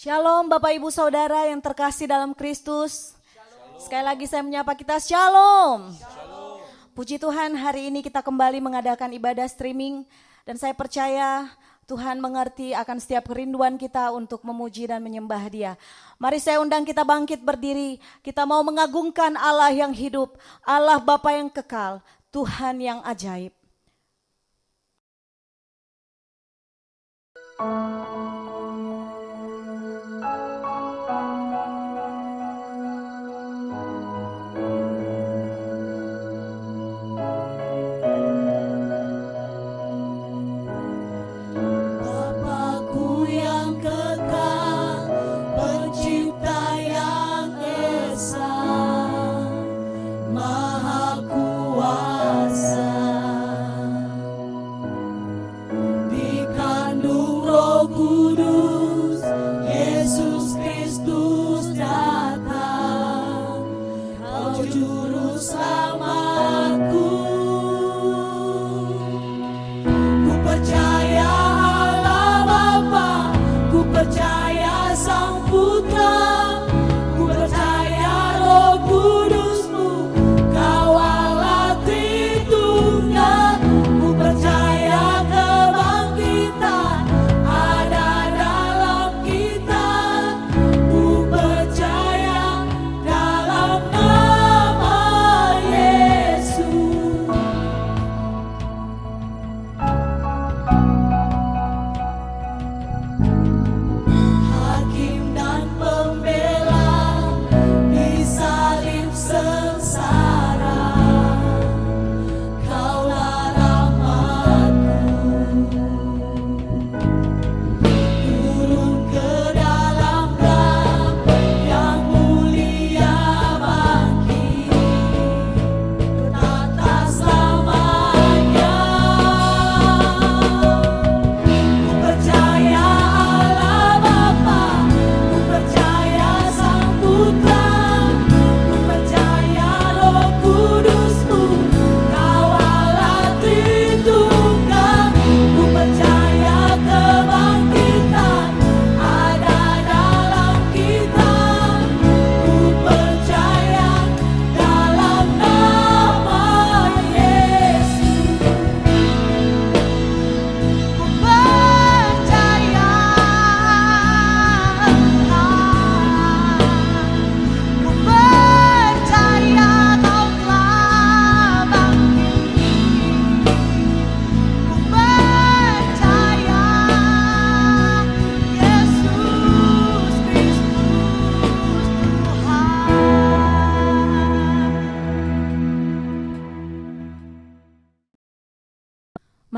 Shalom Bapak Ibu Saudara yang terkasih dalam Kristus. Sekali lagi saya menyapa kita, Shalom. Puji Tuhan, hari ini kita kembali mengadakan ibadah streaming. Dan saya percaya Tuhan mengerti akan setiap kerinduan kita untuk memuji dan menyembah Dia. Mari saya undang kita bangkit berdiri. Kita mau mengagungkan Allah yang hidup, Allah Bapa yang kekal, Tuhan yang ajaib.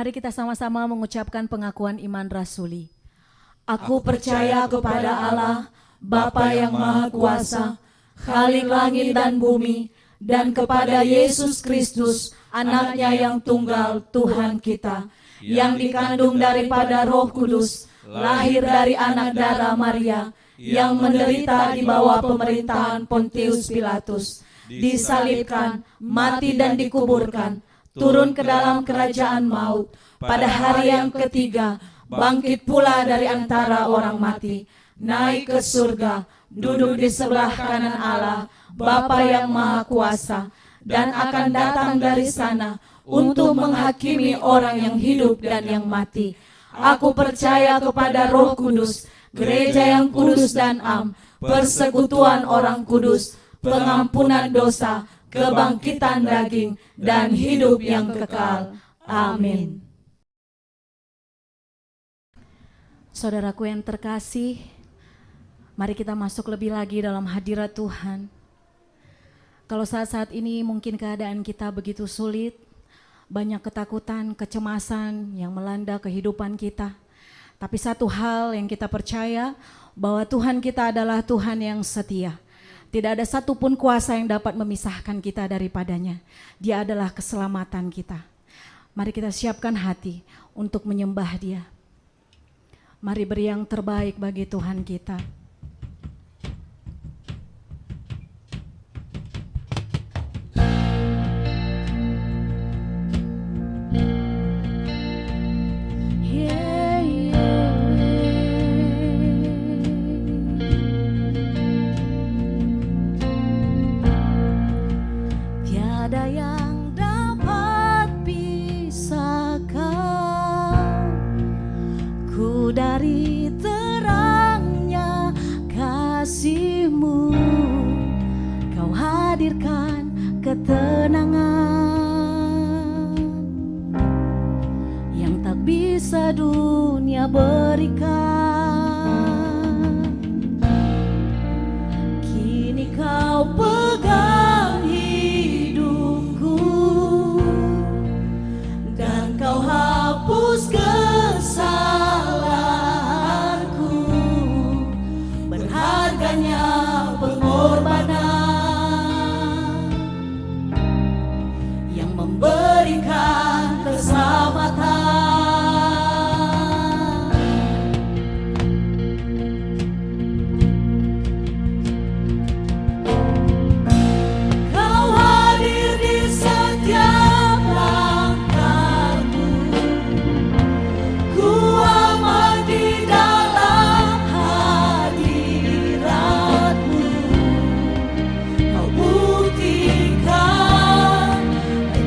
Mari kita sama-sama mengucapkan pengakuan iman rasuli. Aku percaya kepada Allah, Bapa yang Maha Kuasa, Khalik langit dan bumi, dan kepada Yesus Kristus, Anaknya yang tunggal, Tuhan kita, yang dikandung daripada Roh Kudus, lahir dari anak darah Maria, yang menderita di bawah pemerintahan Pontius Pilatus, disalibkan, mati dan dikuburkan, turun ke dalam kerajaan maut, pada hari yang ketiga, bangkit pula dari antara orang mati, naik ke surga, duduk di sebelah kanan Allah, Bapa yang Maha Kuasa, dan akan datang dari sana untuk menghakimi orang yang hidup dan yang mati. Aku percaya kepada Roh Kudus, gereja yang kudus dan am, persekutuan orang kudus, pengampunan dosa, kebangkitan daging, dan hidup yang kekal. Amin. Saudaraku yang terkasih, mari kita masuk lebih lagi dalam hadirat Tuhan. Kalau saat-saat ini mungkin keadaan kita begitu sulit, banyak ketakutan, kecemasan yang melanda kehidupan kita. Tapi satu hal yang kita percaya, bahwa Tuhan kita adalah Tuhan yang setia. Tidak ada satupun kuasa yang dapat memisahkan kita daripadanya. Dia adalah keselamatan kita. Mari kita siapkan hati untuk menyembah Dia. Mari beri yang terbaik bagi Tuhan kita. Ku dari terangnya kasih-Mu, Kau hadirkan ketenangan yang tak bisa dunia berikan. Kini Kau pegang hidupku dan Kau hapus kesalahanku. Berharganya pengorbanan yang memberikan keselamatan. Kau hadir di setiap langkahku, ku aman di dalam hadirat-Mu. Kau buktikan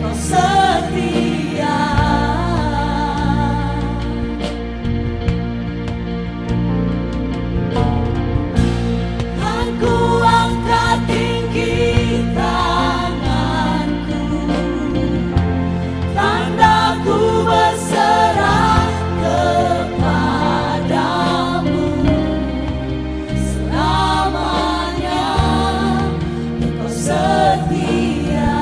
Kau setia. Kan ku angkat tinggi tanganku, tanda ku berserah kepadamu. Selamanya Engkau setia.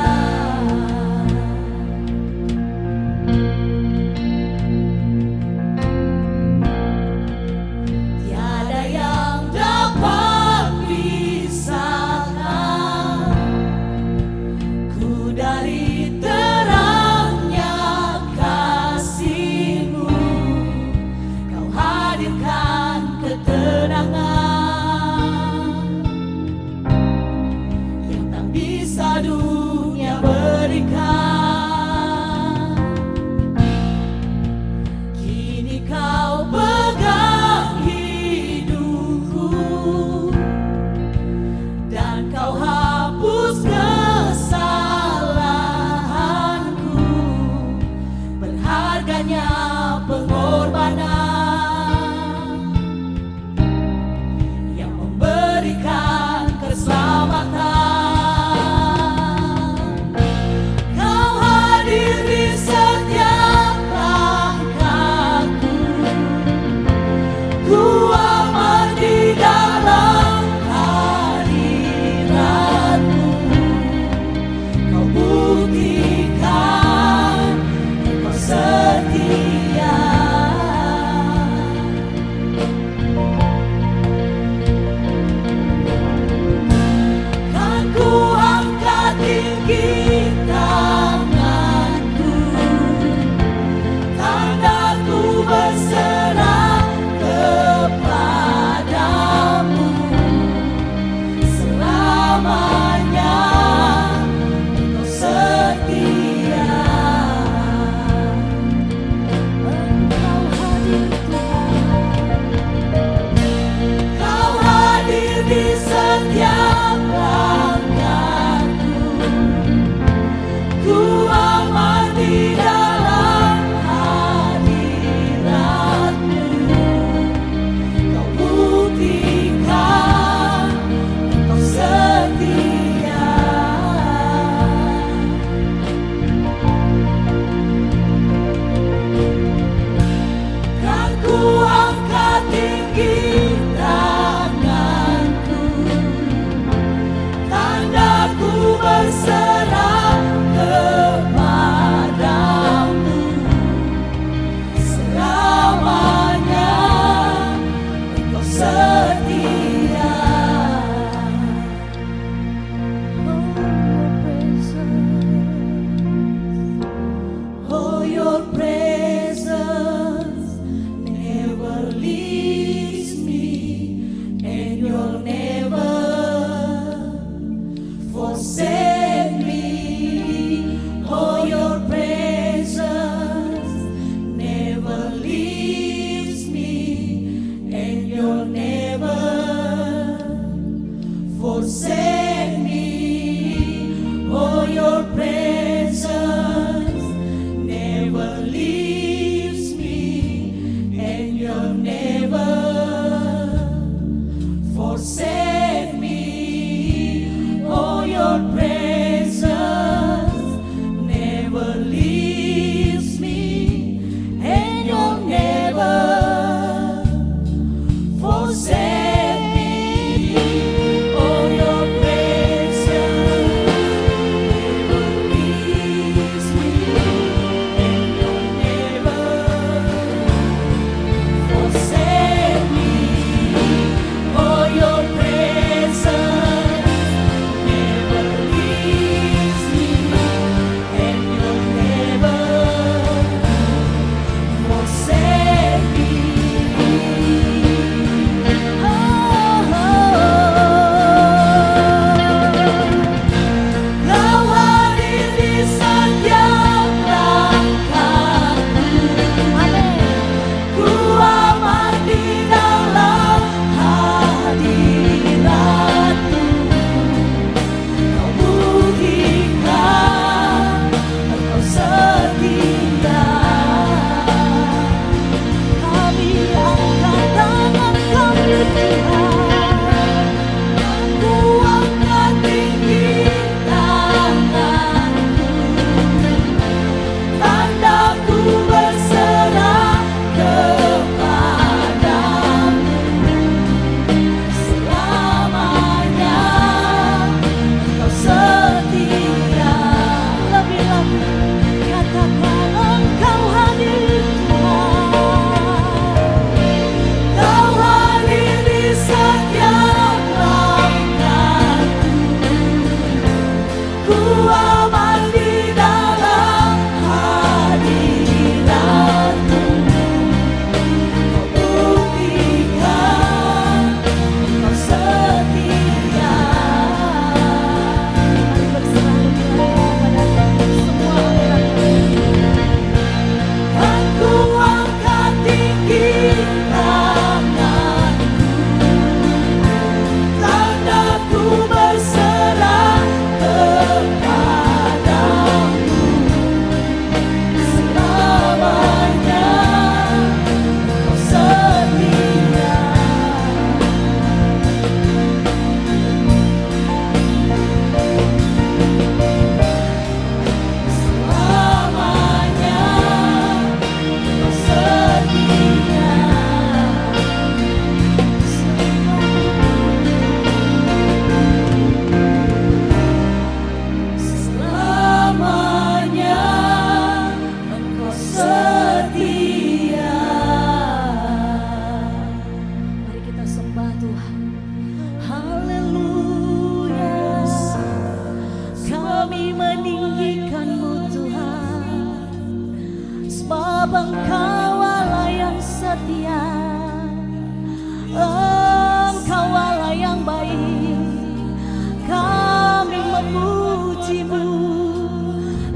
Tiada yang dapat pisahkan ku dari terangnya kasih-Mu. Kau hadirkan ketenangan yang tak bisa dunia berikan. Kini Kau pegang hidupku dan Kau hapus kesalahanku. Berharganya pengorbanan Engkau Allah yang baik, kami memuji-Mu,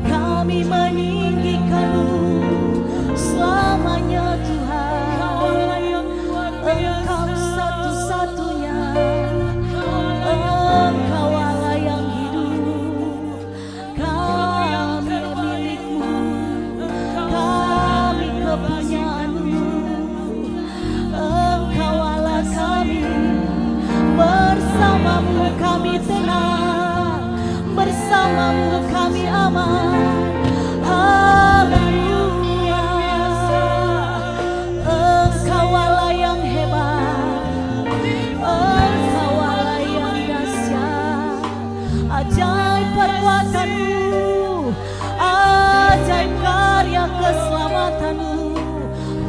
kami meninggikan-Mu selamanya Tuhan. Engkau satu-satunya, Engkau Allah yang hidup, kami milik-Mu, kami kepunyaan-Mu. Engkau Allah kami, bersama-Mu kami tenang, bersama-Mu kami aman. Haleluya. Engkau Allah yang hebat, Engkau Allah yang dahsyat. Ajaib perbuatan-Mu, ajaib karya keselamatan-Mu,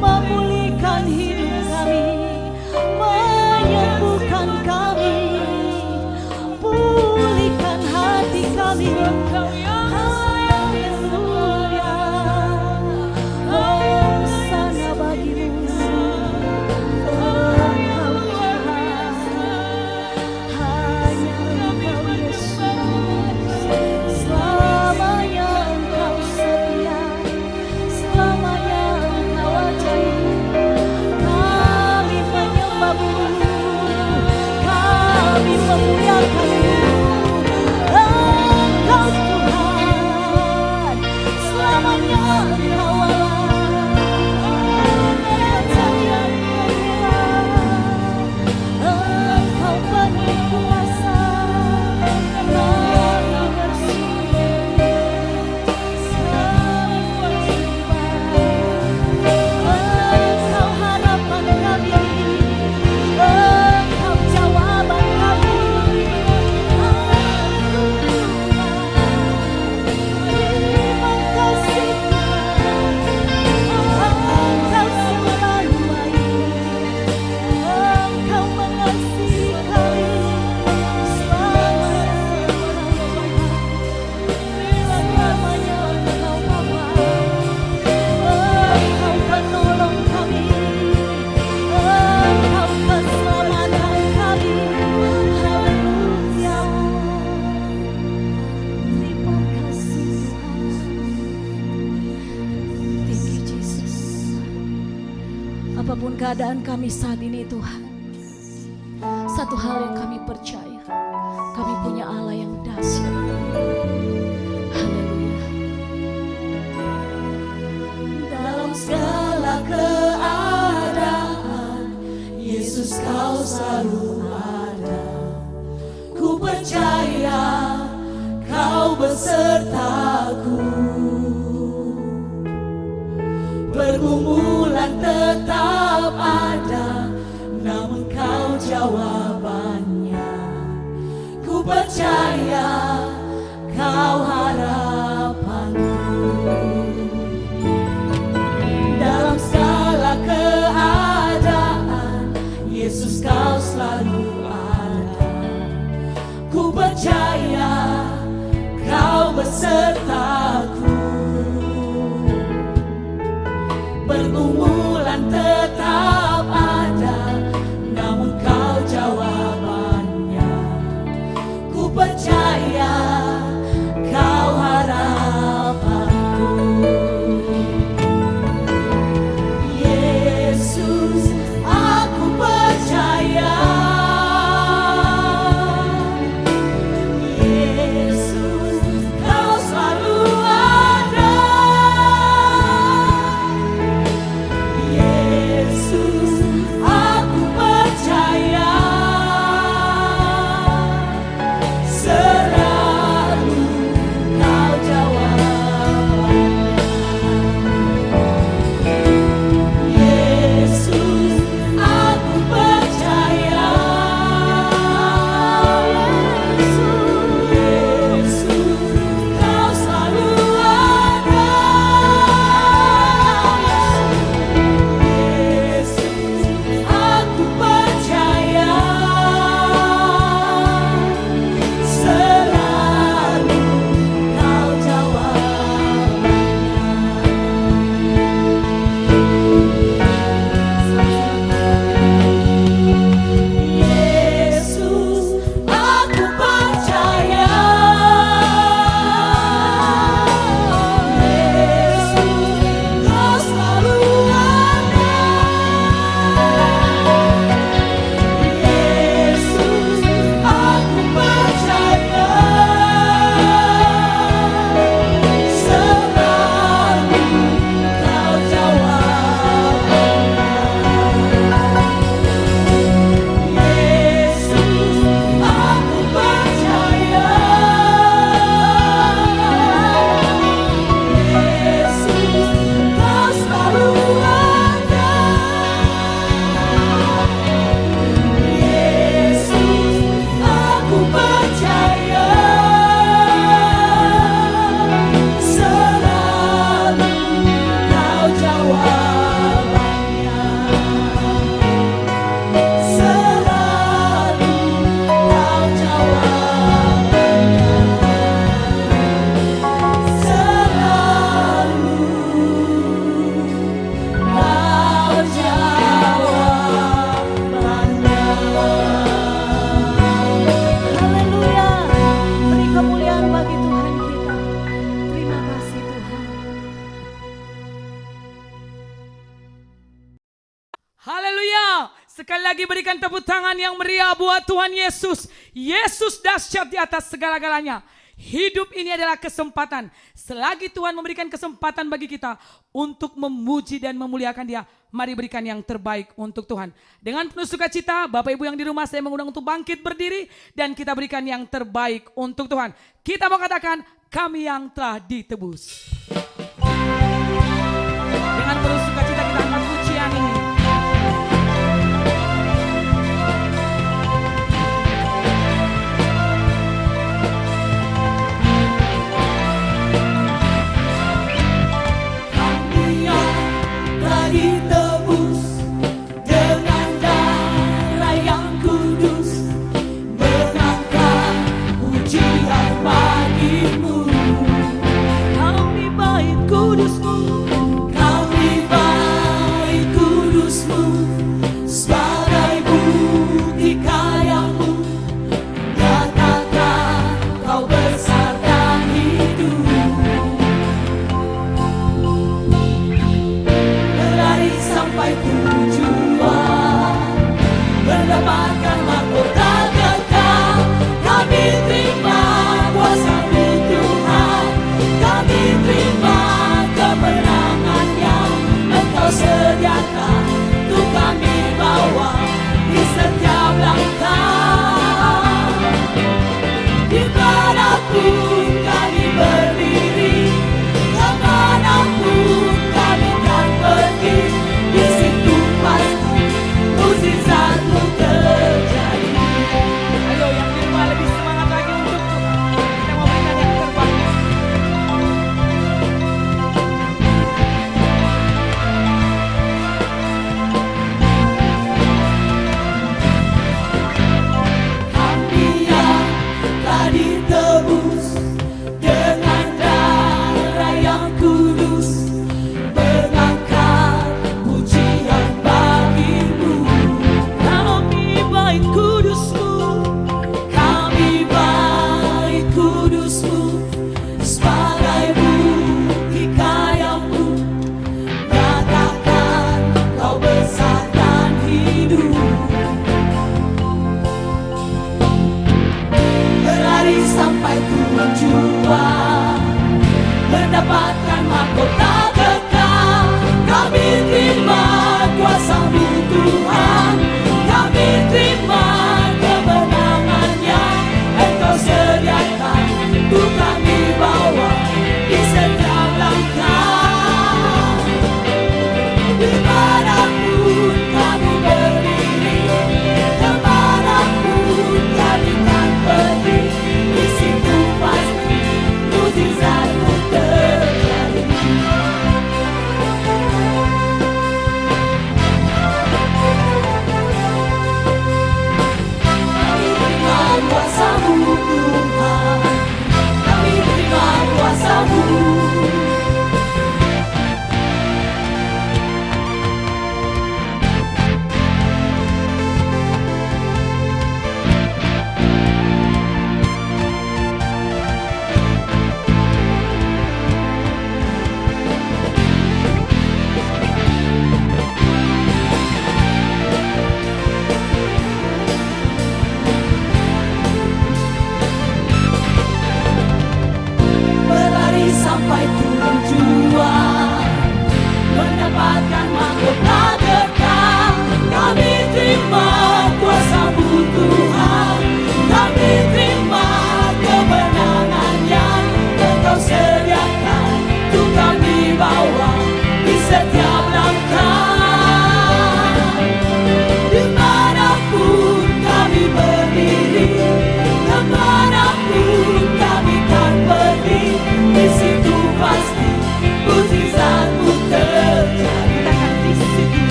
memulihkan hidup kami, menyembuhkan kami, pulihkan hati kami. Haleluya. Hosana bagi-Mu, Engkau Tuhan, hanya Engkau Yesus. Selamanya Engkau setia, selamanya Engkau ajaib. Kami menyembah-Mu, kami memuliakan-Mu. Engkau Tuhan, selamanya Engkau Allah. Engkau penuh kuasa, kami bersyukur. Engkau harapan kami, Engkau jawaban kami. Terima kasih Tuhan, Engkau selalu baik, Engkau mengasihi kami selamanya Engkau Bapa, Engkau penolong kami, Engkau keselamatan kami. Haleluya. Terima kasih Tuhan. Thank you Jesus. Apapun keadaan kami saat ini Tuhan, satu hal yang kami percaya, kami punya Allah yang dahsyat. Haleluya. Dalam segala keadaan, Yesus Kau selalu ada. Ku percaya Kau besertaku. Pergumulan tetap ada, namun Kau jawabannya. Ku percaya Kau harapanku. Dalam segala keadaan, Yesus Kau selalu ada. Ku percaya Kau besertaku. Haleluya. Sekali lagi berikan tepuk tangan yang meriah buat Tuhan Yesus. Yesus dahsyat di atas segala-galanya. Hidup ini adalah kesempatan. Selagi Tuhan memberikan kesempatan bagi kita untuk memuji dan memuliakan Dia, mari berikan yang terbaik untuk Tuhan. Dengan penuh sukacita, Bapak Ibu yang di rumah, saya mengundang untuk bangkit berdiri dan kita berikan yang terbaik untuk Tuhan. Kita mau katakan, kami yang telah ditebus. Dengan penuh sukacita kita angkat pujian ini. Ditebus dengan darah yang kudus, mengangkat pujian bagimu. Kami bait kudus-Mu, kami bait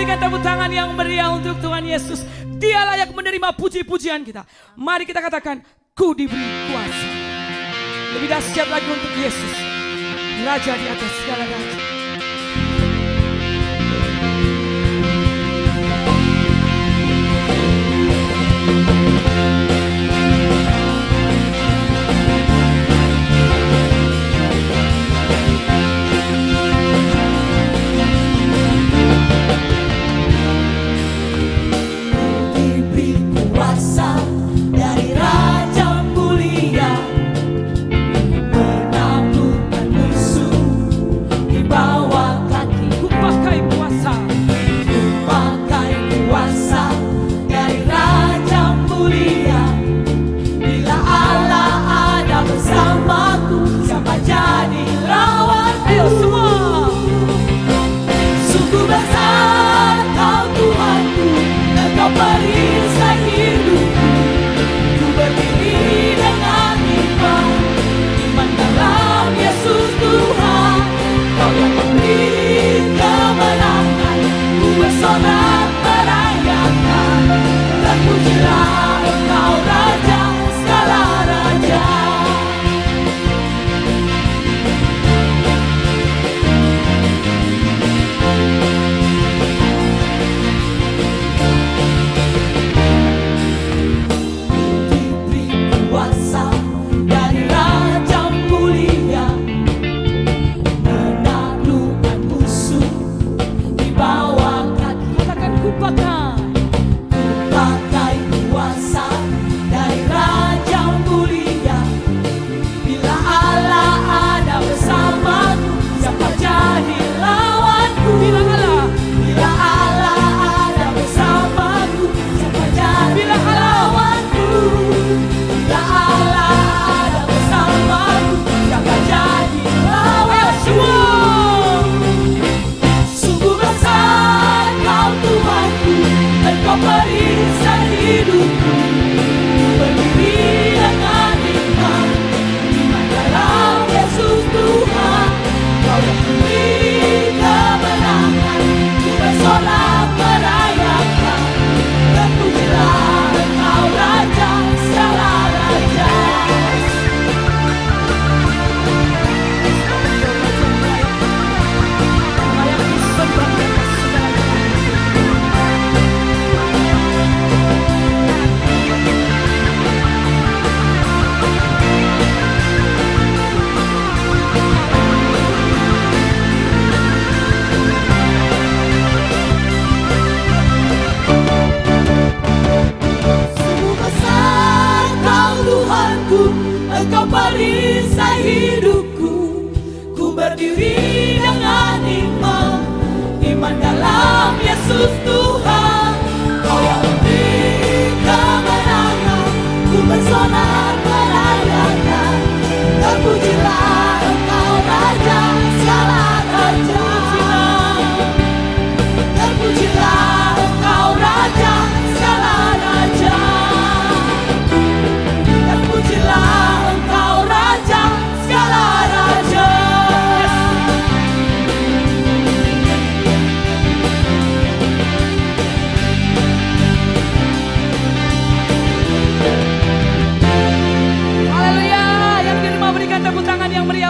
berikan tepuk tangan yang meriah untuk Tuhan Yesus. Dia layak menerima puji-pujian kita. Mari kita katakan, ku diberi kuasa. Lebih dahsyat lagi untuk Yesus, Raja di atas segala raja.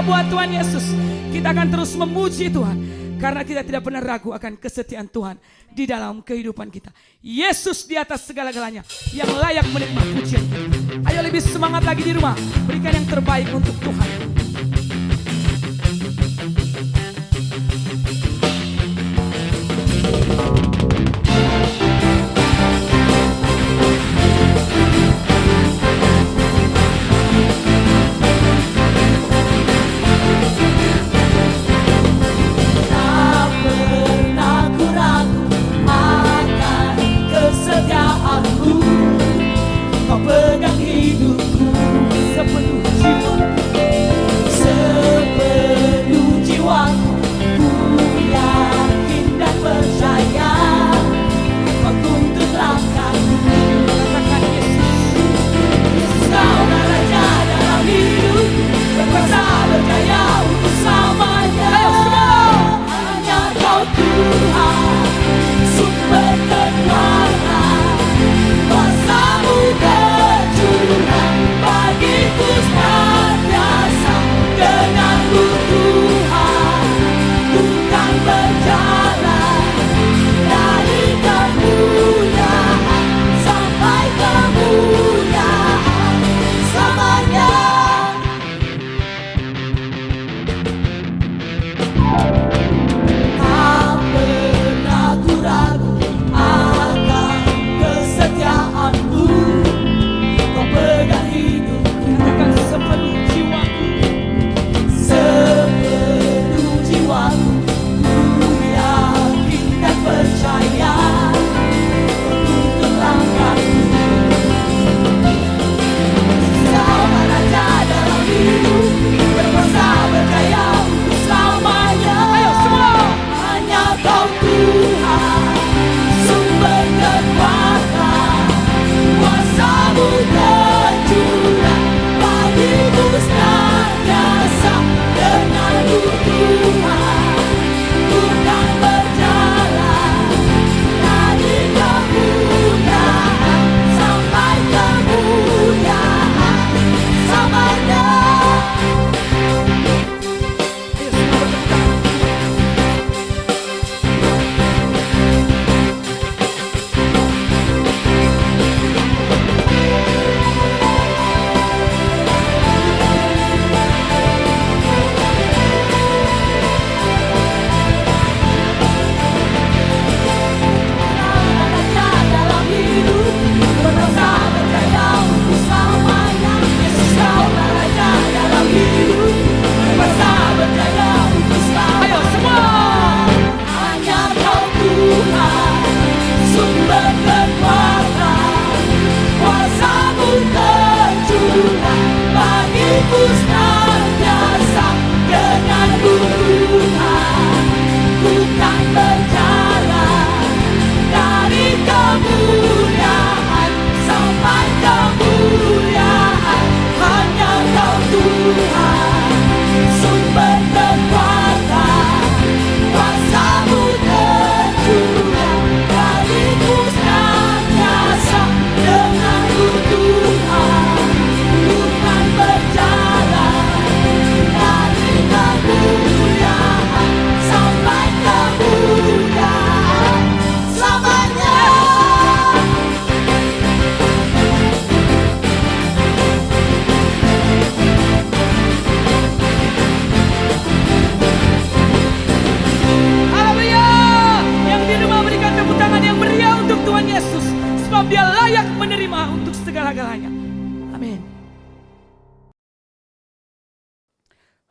Buat Tuhan Yesus, kita akan terus memuji Tuhan karena kita tidak pernah ragu akan kesetiaan Tuhan di dalam kehidupan kita. Yesus di atas segala-galanya yang layak menerima pujian kita. Ayo lebih semangat lagi di rumah, berikan yang terbaik untuk Tuhan. Pegang hidupku sepenuh jiwa.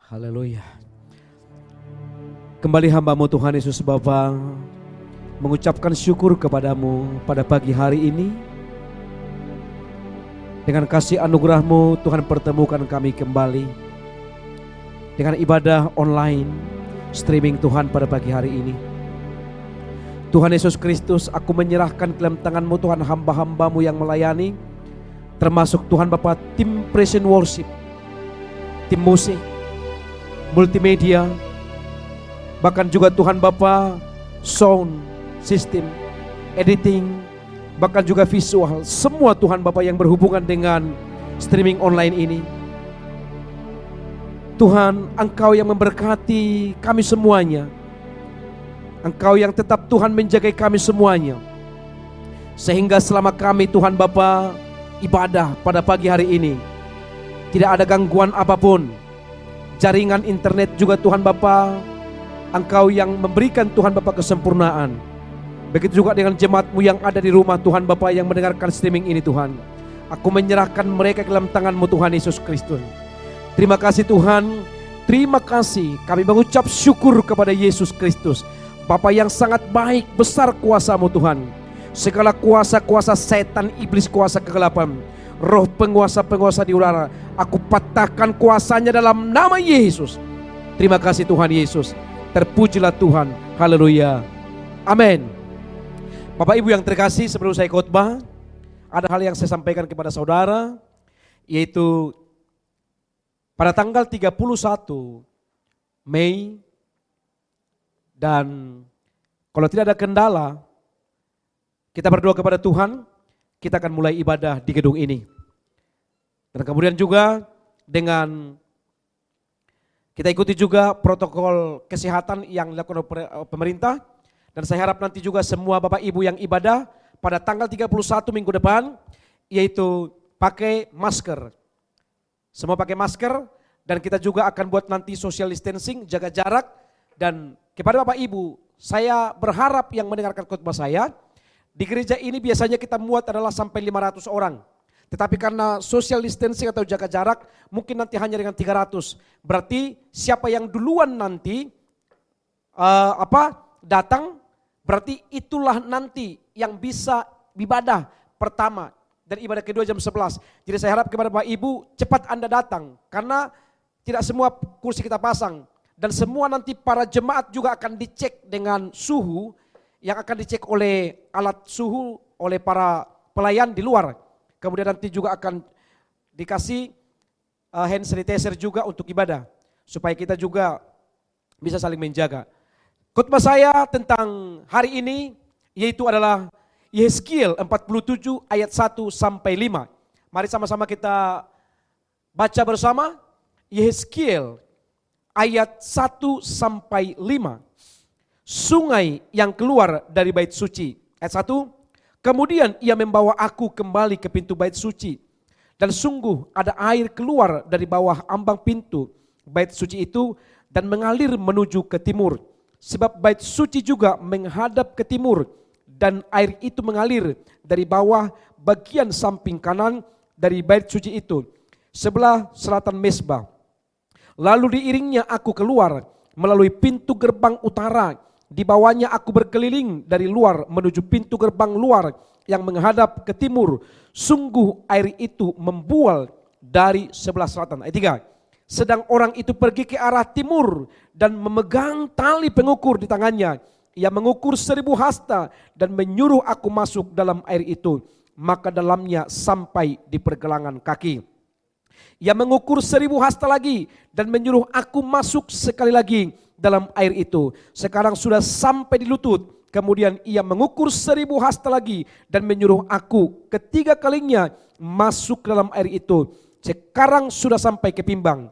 Haleluya. Kembali hamba-Mu Tuhan Yesus Bapa mengucapkan syukur kepadamu pada pagi hari ini. Dengan kasih anugerah-Mu Tuhan pertemukan kami kembali dengan ibadah online streaming Tuhan pada pagi hari ini. Tuhan Yesus Kristus, aku menyerahkan ke dalam tangan-Mu Tuhan hamba-hamba-Mu yang melayani, termasuk Tuhan Bapa tim praise and worship, tim musik, multimedia, bahkan juga Tuhan Bapa sound system, editing, bahkan juga visual. Semua Tuhan Bapa yang berhubungan dengan streaming online ini. Tuhan, Engkau yang memberkati kami semuanya. Engkau yang tetap Tuhan menjaga kami semuanya. Sehingga selama kami Tuhan Bapa ibadah pada pagi hari ini, tidak ada gangguan apapun. Jaringan internet juga Tuhan Bapa, Engkau yang memberikan Tuhan Bapa kesempurnaan. Begitu juga dengan jemaat-Mu yang ada di rumah Tuhan Bapa yang mendengarkan streaming ini Tuhan. Aku menyerahkan mereka ke dalam tangan-Mu Tuhan Yesus Kristus. Terima kasih Tuhan, terima kasih. Kami mengucap syukur kepada Yesus Kristus, Bapa yang sangat baik, besar kuasa-Mu Tuhan. Segala kuasa-kuasa setan, iblis, kuasa kegelapan, roh penguasa-penguasa di udara, aku patahkan kuasanya dalam nama Yesus. Terima kasih Tuhan Yesus. Terpujilah Tuhan. Haleluya. Amin. Bapak Ibu yang terkasih, sebelum saya khotbah, ada hal yang saya sampaikan kepada saudara, yaitu pada tanggal 31 Mei, dan kalau tidak ada kendala, kita berdoa kepada Tuhan, kita akan mulai ibadah di gedung ini. Dan kemudian juga dengan kita ikuti juga protokol kesehatan yang dilakukan oleh pemerintah. Dan saya harap nanti juga semua Bapak Ibu yang ibadah pada tanggal 31 minggu depan, yaitu pakai masker. Semua pakai masker, dan kita juga akan buat nanti social distancing, jaga jarak. Dan kepada Bapak Ibu, saya berharap yang mendengarkan khotbah saya, di gereja ini biasanya kita muat adalah sampai 500 orang. Tetapi karena social distancing atau jaga jarak, mungkin nanti hanya dengan 300. Berarti siapa yang duluan nanti datang, berarti itulah nanti yang bisa ibadah pertama dan ibadah kedua jam 11. Jadi saya harap kepada Bapak Ibu, cepat Anda datang, karena tidak semua kursi kita pasang. Dan semua nanti para jemaat juga akan dicek dengan suhu, yang akan dicek oleh alat suhu oleh para pelayan di luar. Kemudian nanti juga akan dikasih hand sanitizer juga untuk ibadah, supaya kita juga bisa saling menjaga. Khotbah saya tentang hari ini yaitu adalah Yehezkiel 47 ayat 1 sampai 5. Mari sama-sama kita baca bersama Yehezkiel ayat 1 sampai 5. Sungai yang keluar dari bait suci. Ayat 1. Kemudian ia membawa aku kembali ke pintu bait suci, dan sungguh ada air keluar dari bawah ambang pintu bait suci itu dan mengalir menuju ke timur. Sebab bait suci juga menghadap ke timur, dan air itu mengalir dari bawah bagian samping kanan dari bait suci itu, sebelah selatan mezbah. Lalu diiringnya aku keluar melalui pintu gerbang utara. Di bawahnya aku berkeliling dari luar menuju pintu gerbang luar yang menghadap ke timur. Sungguh air itu membual dari sebelah selatan. Ayat 3. Sedang orang itu pergi ke arah timur dan memegang tali pengukur di tangannya. Ia mengukur 1000 hasta dan menyuruh aku masuk dalam air itu. Maka dalamnya sampai di pergelangan kaki. Ia mengukur 1000 hasta lagi dan menyuruh aku masuk sekali lagi dalam air itu. Sekarang sudah sampai di lutut. Kemudian ia mengukur 1000 hasta lagi dan menyuruh aku ketiga kalinya masuk dalam air itu. Sekarang sudah sampai ke pinggang.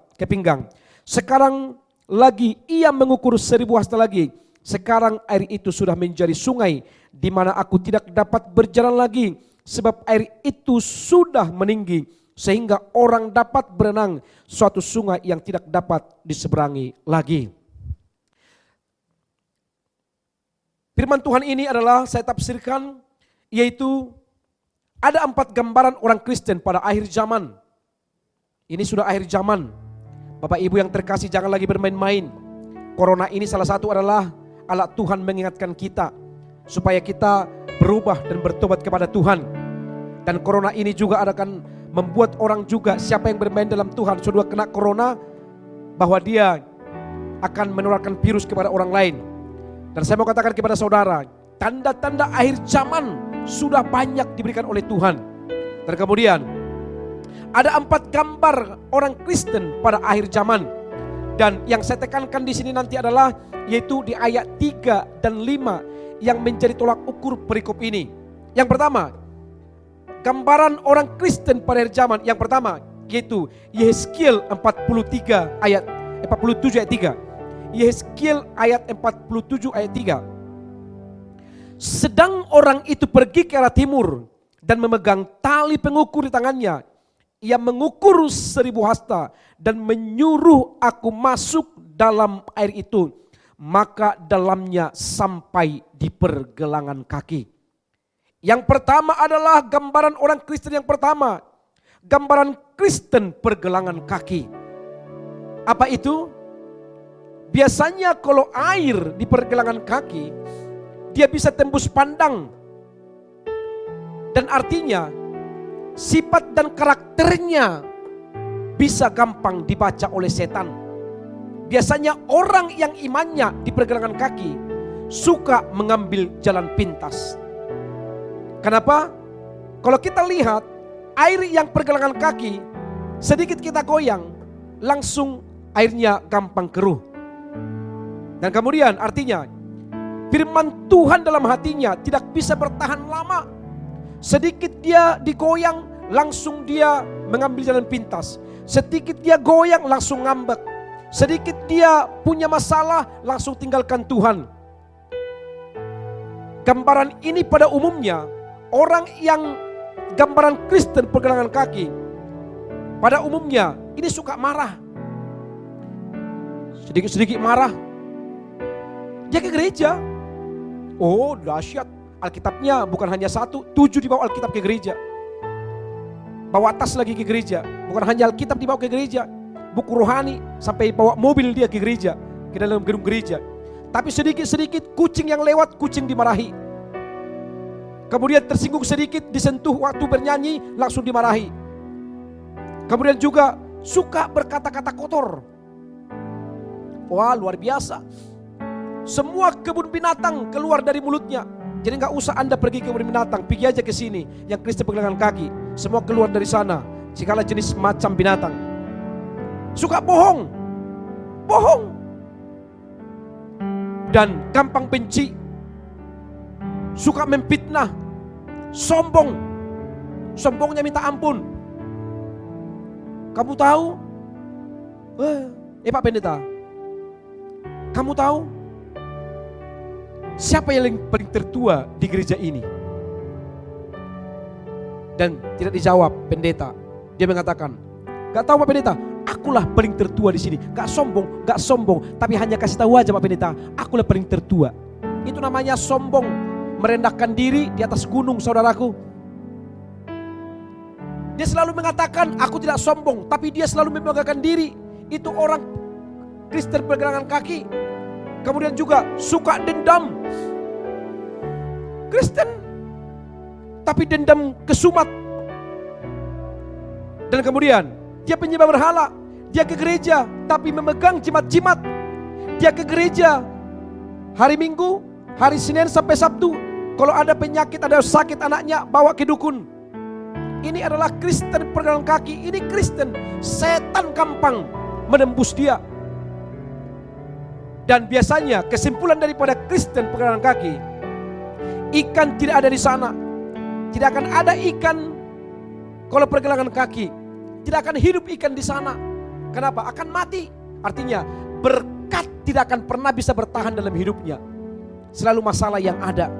Sekarang lagi ia mengukur 1000 hasta lagi. Sekarang air itu sudah menjadi sungai di mana aku tidak dapat berjalan lagi, sebab air itu sudah meninggi sehingga orang dapat berenang, suatu sungai yang tidak dapat diseberangi lagi. Firman Tuhan ini adalah saya tafsirkan, yaitu ada 4 gambaran orang Kristen pada akhir zaman. Ini sudah akhir zaman. Bapak Ibu yang terkasih, jangan lagi bermain-main. Corona ini salah satu adalah alat Tuhan mengingatkan kita supaya kita berubah dan bertobat kepada Tuhan. Dan corona ini juga akan membuat orang juga, siapa yang bermain dalam Tuhan sudah kena corona, bahwa dia akan menularkan virus kepada orang lain. Dan saya mau katakan kepada saudara, tanda-tanda akhir zaman sudah banyak diberikan oleh Tuhan. Dan kemudian ada 4 gambar orang Kristen pada akhir zaman. Dan yang saya tekankan di sini nanti adalah yaitu di ayat 3 dan 5 yang menjadi tolak ukur perikop ini. Yang pertama, gambaran orang Kristen pada akhir zaman. Yang pertama yaitu Yehezkiel 47 ayat 3. Yehezkiel ayat 47 ayat 3. Sedang orang itu pergi ke arah timur dan memegang tali pengukur di tangannya. Ia mengukur 1000 hasta dan menyuruh aku masuk dalam air itu. Maka dalamnya sampai di pergelangan kaki. Yang pertama adalah gambaran orang Kristen yang pertama. Gambaran Kristen pergelangan kaki. Apa itu? Biasanya kalau air di pergelangan kaki, dia bisa tembus pandang. Dan artinya sifat dan karakternya bisa gampang dibaca oleh setan. Biasanya orang yang imannya di pergelangan kaki suka mengambil jalan pintas. Kenapa? Kalau kita lihat air yang pergelangan kaki, sedikit kita goyang, langsung airnya gampang keruh. Dan kemudian artinya firman Tuhan dalam hatinya tidak bisa bertahan lama. Sedikit dia digoyang, langsung dia mengambil jalan pintas. Sedikit dia goyang, langsung ngambek. Sedikit dia punya masalah, langsung tinggalkan Tuhan. Gambaran ini pada umumnya, orang yang gambaran Kristen pergelangan kaki, pada umumnya ini suka marah. Sedikit-sedikit marah, dia ke gereja. Oh dahsyat, Alkitabnya bukan hanya 1, 7 dibawa Alkitab ke gereja. Bawa tas lagi ke gereja, bukan hanya Alkitab dibawa ke gereja, buku rohani, sampai bawa mobil dia ke gereja, ke dalam gedung gereja. Tapi sedikit-sedikit kucing yang lewat, kucing dimarahi. Kemudian tersinggung sedikit, disentuh waktu bernyanyi, langsung dimarahi. Kemudian juga suka berkata-kata kotor. Wah luar biasa. Semua kebun binatang keluar dari mulutnya. Jadi gak usah Anda pergi ke kebun binatang, pergi aja ke sini. Yang Kristen pergelangan kaki, semua keluar dari sana. Segala jenis macam binatang. Suka bohong. Bohong. Dan gampang benci. Suka memfitnah. Sombong. Sombongnya minta ampun. Kamu tahu? Pak Pendeta, kamu tahu siapa yang paling tertua di gereja ini? Dan tidak dijawab pendeta. Dia mengatakan, gak tahu Pak Pendeta, akulah paling tertua di sini. Gak sombong, tapi hanya kasih tahu aja Pak Pendeta, akulah paling tertua. Itu namanya sombong, merendahkan diri di atas gunung, saudaraku. Dia selalu mengatakan, aku tidak sombong, tapi dia selalu membanggakan diri. Itu orang Kristen pergelangan kaki. Kemudian juga suka dendam. Kristen, tapi dendam kesumat. Dan kemudian dia penyembah berhala. Dia ke gereja, tapi memegang jimat-jimat. Dia ke gereja hari Minggu, hari Senin sampai Sabtu. Kalau ada penyakit, ada sakit anaknya, bawa ke dukun. Ini adalah Kristen pergelangan kaki. Ini Kristen, setan gampang menembus dia. Dan biasanya kesimpulan daripada Kristen pergelangan kaki, ikan tidak ada di sana. Tidak akan ada ikan kalau pergelangan kaki. Tidak akan hidup ikan di sana. Kenapa? Akan mati. Artinya berkat tidak akan pernah bisa bertahan dalam hidupnya. Selalu masalah yang ada.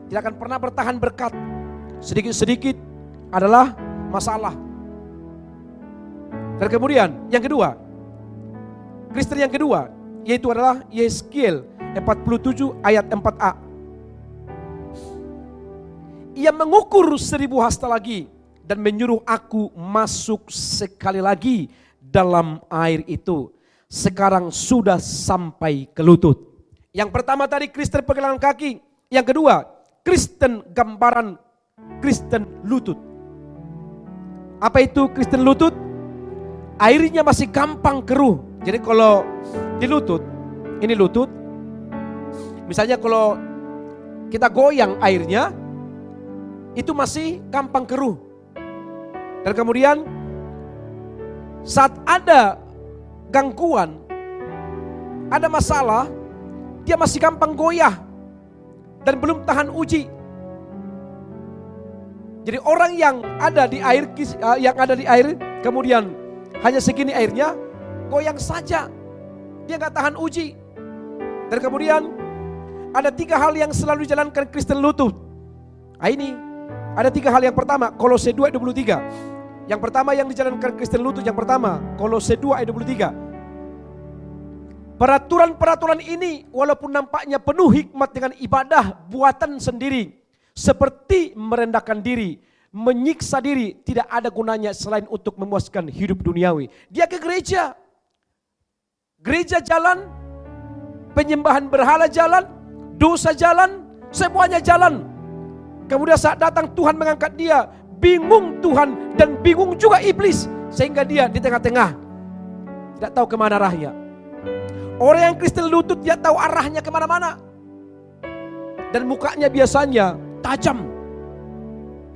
Tidak akan pernah bertahan berkat. Sedikit-sedikit adalah masalah. Dan kemudian yang kedua, Kristen yang kedua, yaitu adalah Yehezkiel 47 ayat 4a. Ia mengukur 1000 hasta lagi dan menyuruh aku masuk sekali lagi dalam air itu sekarang sudah sampai ke lutut. Yang pertama tadi Kristen pergelangan kaki. Yang kedua, Kristen gambaran Kristen lutut. Apa itu Kristen lutut? Airnya masih gampang keruh. Jadi kalau di lutut, ini lutut. Misalnya kalau kita goyang airnya, itu masih gampang keruh. Dan kemudian saat ada gangguan, ada masalah, dia masih gampang goyah dan belum tahan uji. Jadi orang yang ada di air, kemudian hanya segini airnya, goyang saja, dia nggak tahan uji. Dan kemudian ada 3 hal yang selalu dijalankan Kristen lutut. Nah ini ada 3 hal. Yang pertama, Kolose 2 ayat 23. Yang pertama yang dijalankan Kristen lutut, yang pertama Kolose 2 ayat 23. Peraturan-peraturan ini walaupun nampaknya penuh hikmat dengan ibadah buatan sendiri, seperti merendahkan diri, menyiksa diri, tidak ada gunanya selain untuk memuaskan hidup duniawi. Dia ke gereja. Gereja jalan, penyembahan berhala jalan, dosa jalan, semuanya jalan. Kemudian saat datang Tuhan mengangkat dia, bingung Tuhan dan bingung juga iblis. Sehingga dia di tengah-tengah, tidak tahu kemana arahnya. Orang yang Kristen lutut dia tahu arahnya kemana-mana. Dan mukanya biasanya tajam.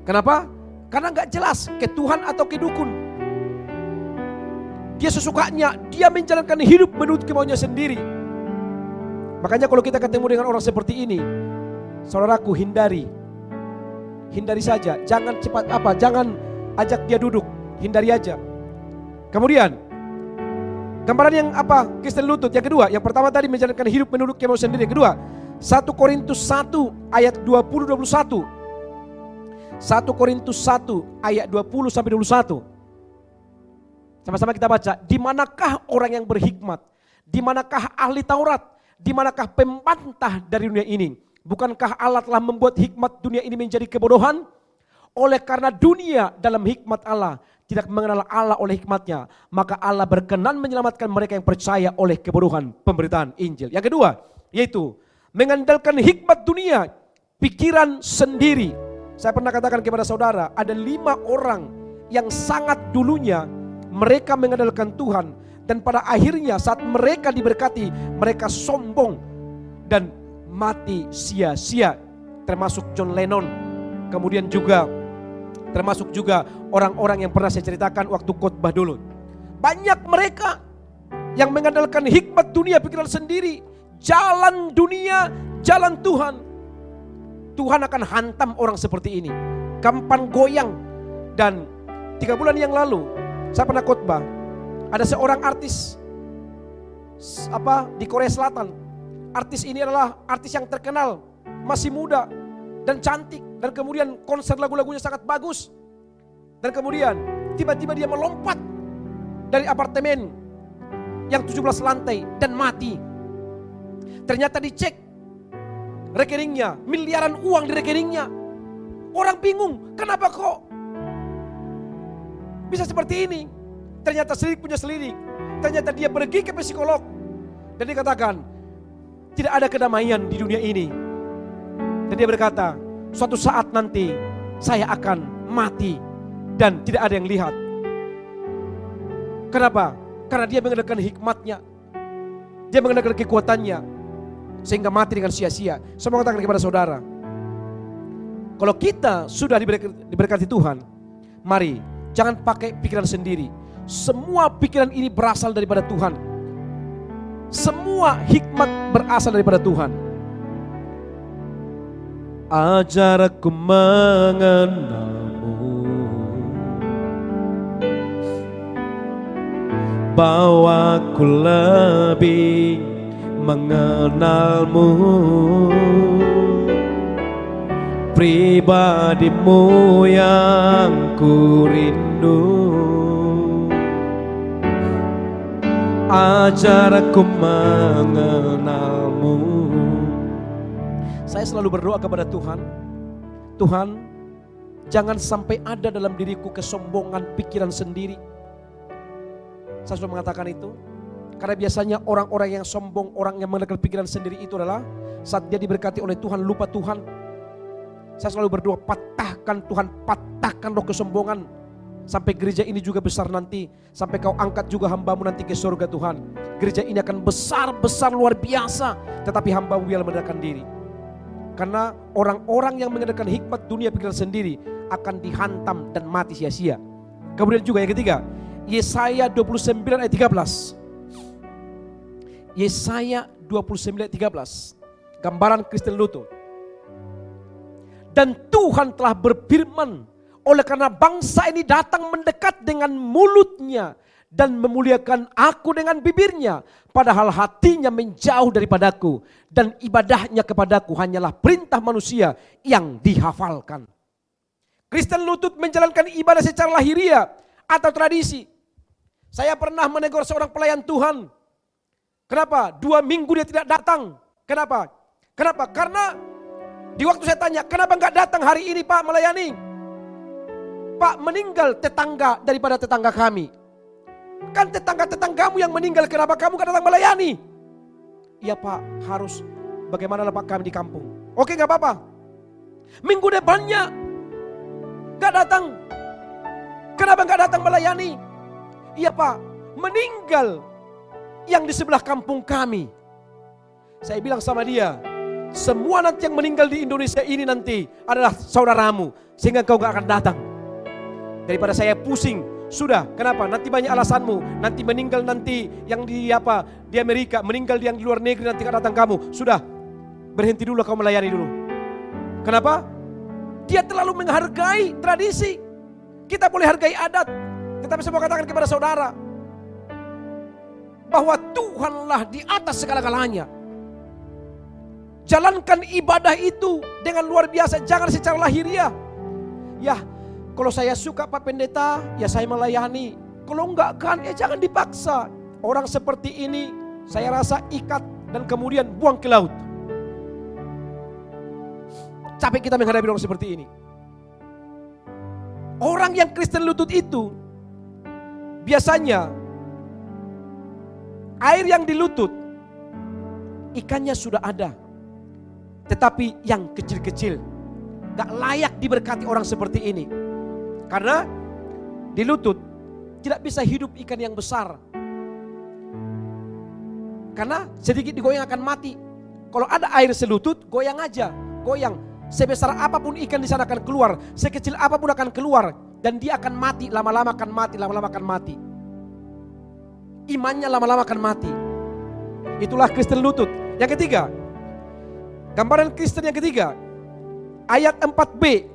Kenapa? Karena gak jelas ke Tuhan atau ke dukun. Dia sesukanya, dia menjalankan hidup menurut kemauannya sendiri. Makanya kalau kita ketemu dengan orang seperti ini, saudaraku, hindari saja, jangan jangan ajak dia duduk, hindari aja. Kemudian gambaran yang Kristen lutut. Yang kedua, yang pertama tadi menjalankan hidup menurut kemauan sendiri. Yang kedua, 1 Korintus 1 ayat 20-21. 1 Korintus 1 ayat 20-21. Sama-sama kita baca. Di manakah orang yang berhikmat? Di manakah ahli Taurat? Di manakah pembantah dari dunia ini? Bukankah Allah telah membuat hikmat dunia ini menjadi kebodohan? Oleh karena dunia dalam hikmat Allah tidak mengenal Allah oleh hikmatnya, maka Allah berkenan menyelamatkan mereka yang percaya oleh kebodohan pemberitaan Injil. Yang kedua, yaitu mengandalkan hikmat dunia, pikiran sendiri. Saya pernah katakan kepada saudara, ada 5 orang yang sangat dulunya mereka mengandalkan Tuhan, dan pada akhirnya saat mereka diberkati, mereka sombong dan mati sia-sia. Termasuk John Lennon, kemudian juga termasuk juga orang-orang yang pernah saya ceritakan waktu khotbah dulu. Banyak mereka yang mengandalkan hikmat dunia, pikiran sendiri, jalan dunia, jalan Tuhan. Tuhan akan hantam orang seperti ini, gampang goyang. Dan 3 bulan yang lalu saya pernah khotbah, ada seorang artis di Korea Selatan. Artis ini adalah artis yang terkenal, masih muda dan cantik, dan kemudian konser lagu-lagunya sangat bagus. Dan kemudian tiba-tiba dia melompat dari apartemen yang 17 lantai dan mati. Ternyata dicek rekeningnya, miliaran uang di rekeningnya. Orang bingung, kenapa kok bisa seperti ini? Ternyata selidik punya selidik. Ternyata dia pergi ke psikolog dan dikatakan tidak ada kedamaian di dunia ini. Dan dia berkata, suatu saat nanti saya akan mati dan tidak ada yang lihat. Kenapa? Karena dia mengandalkan hikmatnya, dia mengandalkan kekuatannya, sehingga mati dengan sia-sia. Saya mau katakan kepada saudara, kalau kita sudah diberkati Tuhan, mari jangan pakai pikiran sendiri. Semua pikiran ini berasal daripada Tuhan. Semua hikmat berasal daripada Tuhan. Ajar aku mengenalmu, bahwa aku lebih mengenalmu, pribadimu yang ku rindu. Ajar aku mengenalmu. Saya selalu berdoa kepada Tuhan, Tuhan, jangan sampai ada dalam diriku kesombongan pikiran sendiri. saya sudah mengatakan itu? Karena biasanya orang-orang yang sombong, orang yang mengandalkan pikiran sendiri itu adalah saat dia diberkati oleh Tuhan, lupa Tuhan. Saya selalu berdoa, patahkan Tuhan, patahkan roh kesombongan. Sampai gereja ini juga besar nanti. Sampai kau angkat juga hambamu nanti ke surga Tuhan. Gereja ini akan besar-besar luar biasa. Tetapi hambamu biarlah merendahkan diri. Karena orang-orang yang mengandalkan hikmat dunia pikiran sendiri akan dihantam dan mati sia-sia. Kemudian juga yang ketiga, Yesaya 29 ayat 13. Yesaya 29 ayat 13. Gambaran Kristen Lutut. Dan Tuhan telah berfirman, oleh karena bangsa ini datang mendekat dengan mulutnya dan memuliakan aku dengan bibirnya, padahal hatinya menjauh daripadaku dan ibadahnya kepadaku hanyalah perintah manusia yang dihafalkan. Kristen Lutut menjalankan ibadah secara lahiriah atau tradisi. Saya pernah menegur seorang pelayan Tuhan. Kenapa? 2 minggu dia tidak datang. Kenapa? Karena di waktu saya tanya, kenapa enggak datang hari ini Pak melayani? Pak, meninggal tetangga daripada tetangga kami. Kan tetangga-tetanggamu yang meninggal, kenapa kamu enggak datang melayani? Iya Pak, harus. Bagaimana lah Pak kami di kampung? Oke, enggak apa-apa. Minggu depannya enggak datang. Kenapa enggak datang melayani? Iya Pak, meninggal yang di sebelah kampung kami. Saya bilang sama dia, semua nanti yang meninggal di Indonesia ini nanti adalah saudaramu, sehingga kau gak akan datang. Daripada saya pusing, sudah, kenapa? Nanti banyak alasanmu, nanti meninggal nanti yang di Amerika, meninggal yang di luar negeri nanti gak datang kamu. Sudah, berhenti dulu kau melayani dulu. Kenapa? Dia terlalu menghargai tradisi. Kita boleh hargai adat, tetapi saya mau katakan kepada saudara, bahwa Tuhanlah di atas segala-galanya. Jalankan ibadah itu dengan luar biasa, jangan secara lahiriah. Ya, kalau saya suka Pak Pendeta, ya saya melayani. Kalau enggak kan, ya jangan dipaksa. Orang seperti ini saya rasa ikat dan kemudian buang ke laut. Capek kita menghadapi orang seperti ini. Orang yang Kristen Lutut itu biasanya air yang dilutut, ikannya sudah ada. Tetapi yang kecil-kecil gak layak diberkati orang seperti ini. Karena di lutut tidak bisa hidup ikan yang besar. Karena sedikit digoyang akan mati. Kalau ada air selutut, goyang aja, goyang. Sebesar apapun ikan di sana akan keluar, sekecil apapun akan keluar, dan dia akan mati, lama-lama akan mati, lama-lama akan mati. Imannya lama-lama akan mati. Itulah Kristen Lutut. Yang ketiga, gambaran Kristen yang ketiga, ayat 4b.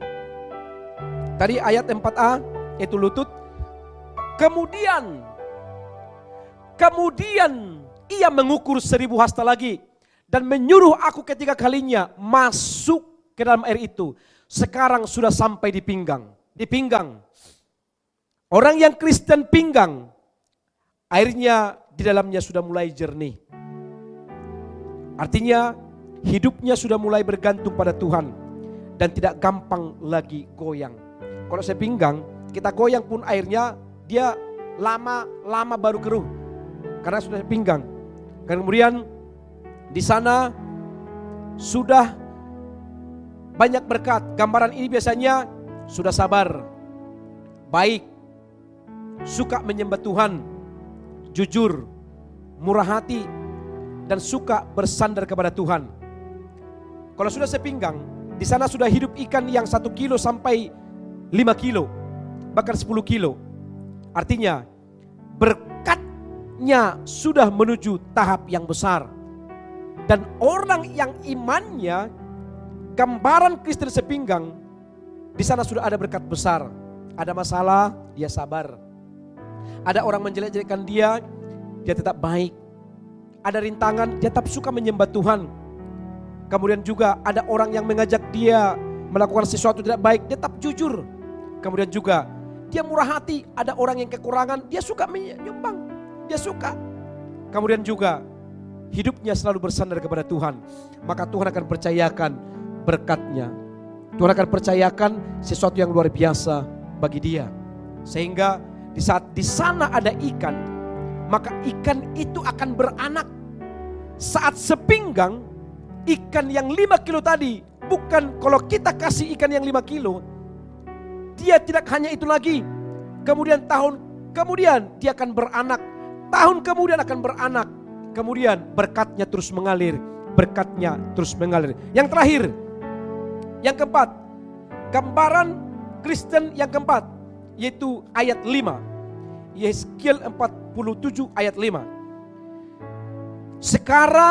Tadi ayat 4a, itu lutut. Kemudian ia mengukur 1000 hasta lagi dan menyuruh aku ketiga kalinya masuk ke dalam air itu. Sekarang sudah sampai di pinggang. Di pinggang. Orang yang Kristen pinggang, airnya di dalamnya sudah mulai jernih. Artinya hidupnya sudah mulai bergantung pada Tuhan dan tidak gampang lagi goyang. Kalau saya pinggang, kita goyang pun airnya dia lama baru keruh karena sudah pinggang. Kemudian di sana sudah banyak berkat. Gambaran ini biasanya sudah sabar, baik, suka menyembah Tuhan, jujur, murah hati, dan suka bersandar kepada Tuhan. Kalau sudah sepinggang, di sana sudah hidup ikan yang 1 kilo sampai 5 kilo, bahkan 10 kilo. Artinya berkatnya sudah menuju tahap yang besar. Dan orang yang imannya gambaran Kristen sepinggang, di sana sudah ada berkat besar. Ada masalah, dia sabar. Ada orang menjelek-jelekkan dia tetap baik. Ada rintangan, dia tetap suka menyembah Tuhan. Kemudian juga ada orang yang mengajak dia melakukan sesuatu tidak baik, dia tetap jujur. Kemudian juga dia murah hati. Ada orang yang kekurangan, dia suka menyumbang, dia suka. Kemudian juga hidupnya selalu bersandar kepada Tuhan. Maka Tuhan akan percayakan berkatnya. Tuhan akan percayakan sesuatu yang luar biasa bagi dia. Sehingga di saat di sana ada ikan, maka ikan itu akan beranak. Saat sepinggang, ikan yang 5 kilo tadi, bukan kalau kita kasih ikan yang 5 kilo, dia tidak hanya itu lagi. Kemudian tahun kemudian dia akan beranak. Tahun kemudian akan beranak. Kemudian berkatnya terus mengalir. Berkatnya terus mengalir. Yang terakhir, yang keempat, gambaran Kristen yang keempat, yaitu ayat 5. Yeskiel 47 ayat 5.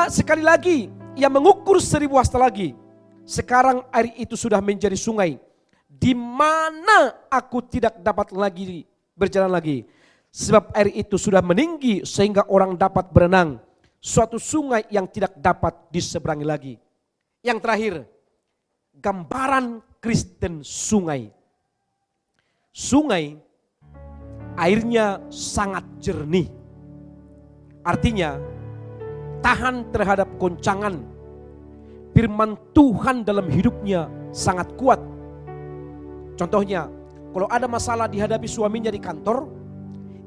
Sekali lagi ia mengukur 1000 hasta lagi. Sekarang air itu sudah menjadi sungai, di mana aku tidak dapat lagi berjalan lagi. Sebab air itu sudah meninggi sehingga orang dapat berenang. Suatu sungai yang tidak dapat diseberangi lagi. Yang terakhir, gambaran Kristen sungai. Sungai airnya sangat jernih. Artinya tahan terhadap goncangan. Firman Tuhan dalam hidupnya sangat kuat. Contohnya, kalau ada masalah dihadapi suaminya di kantor,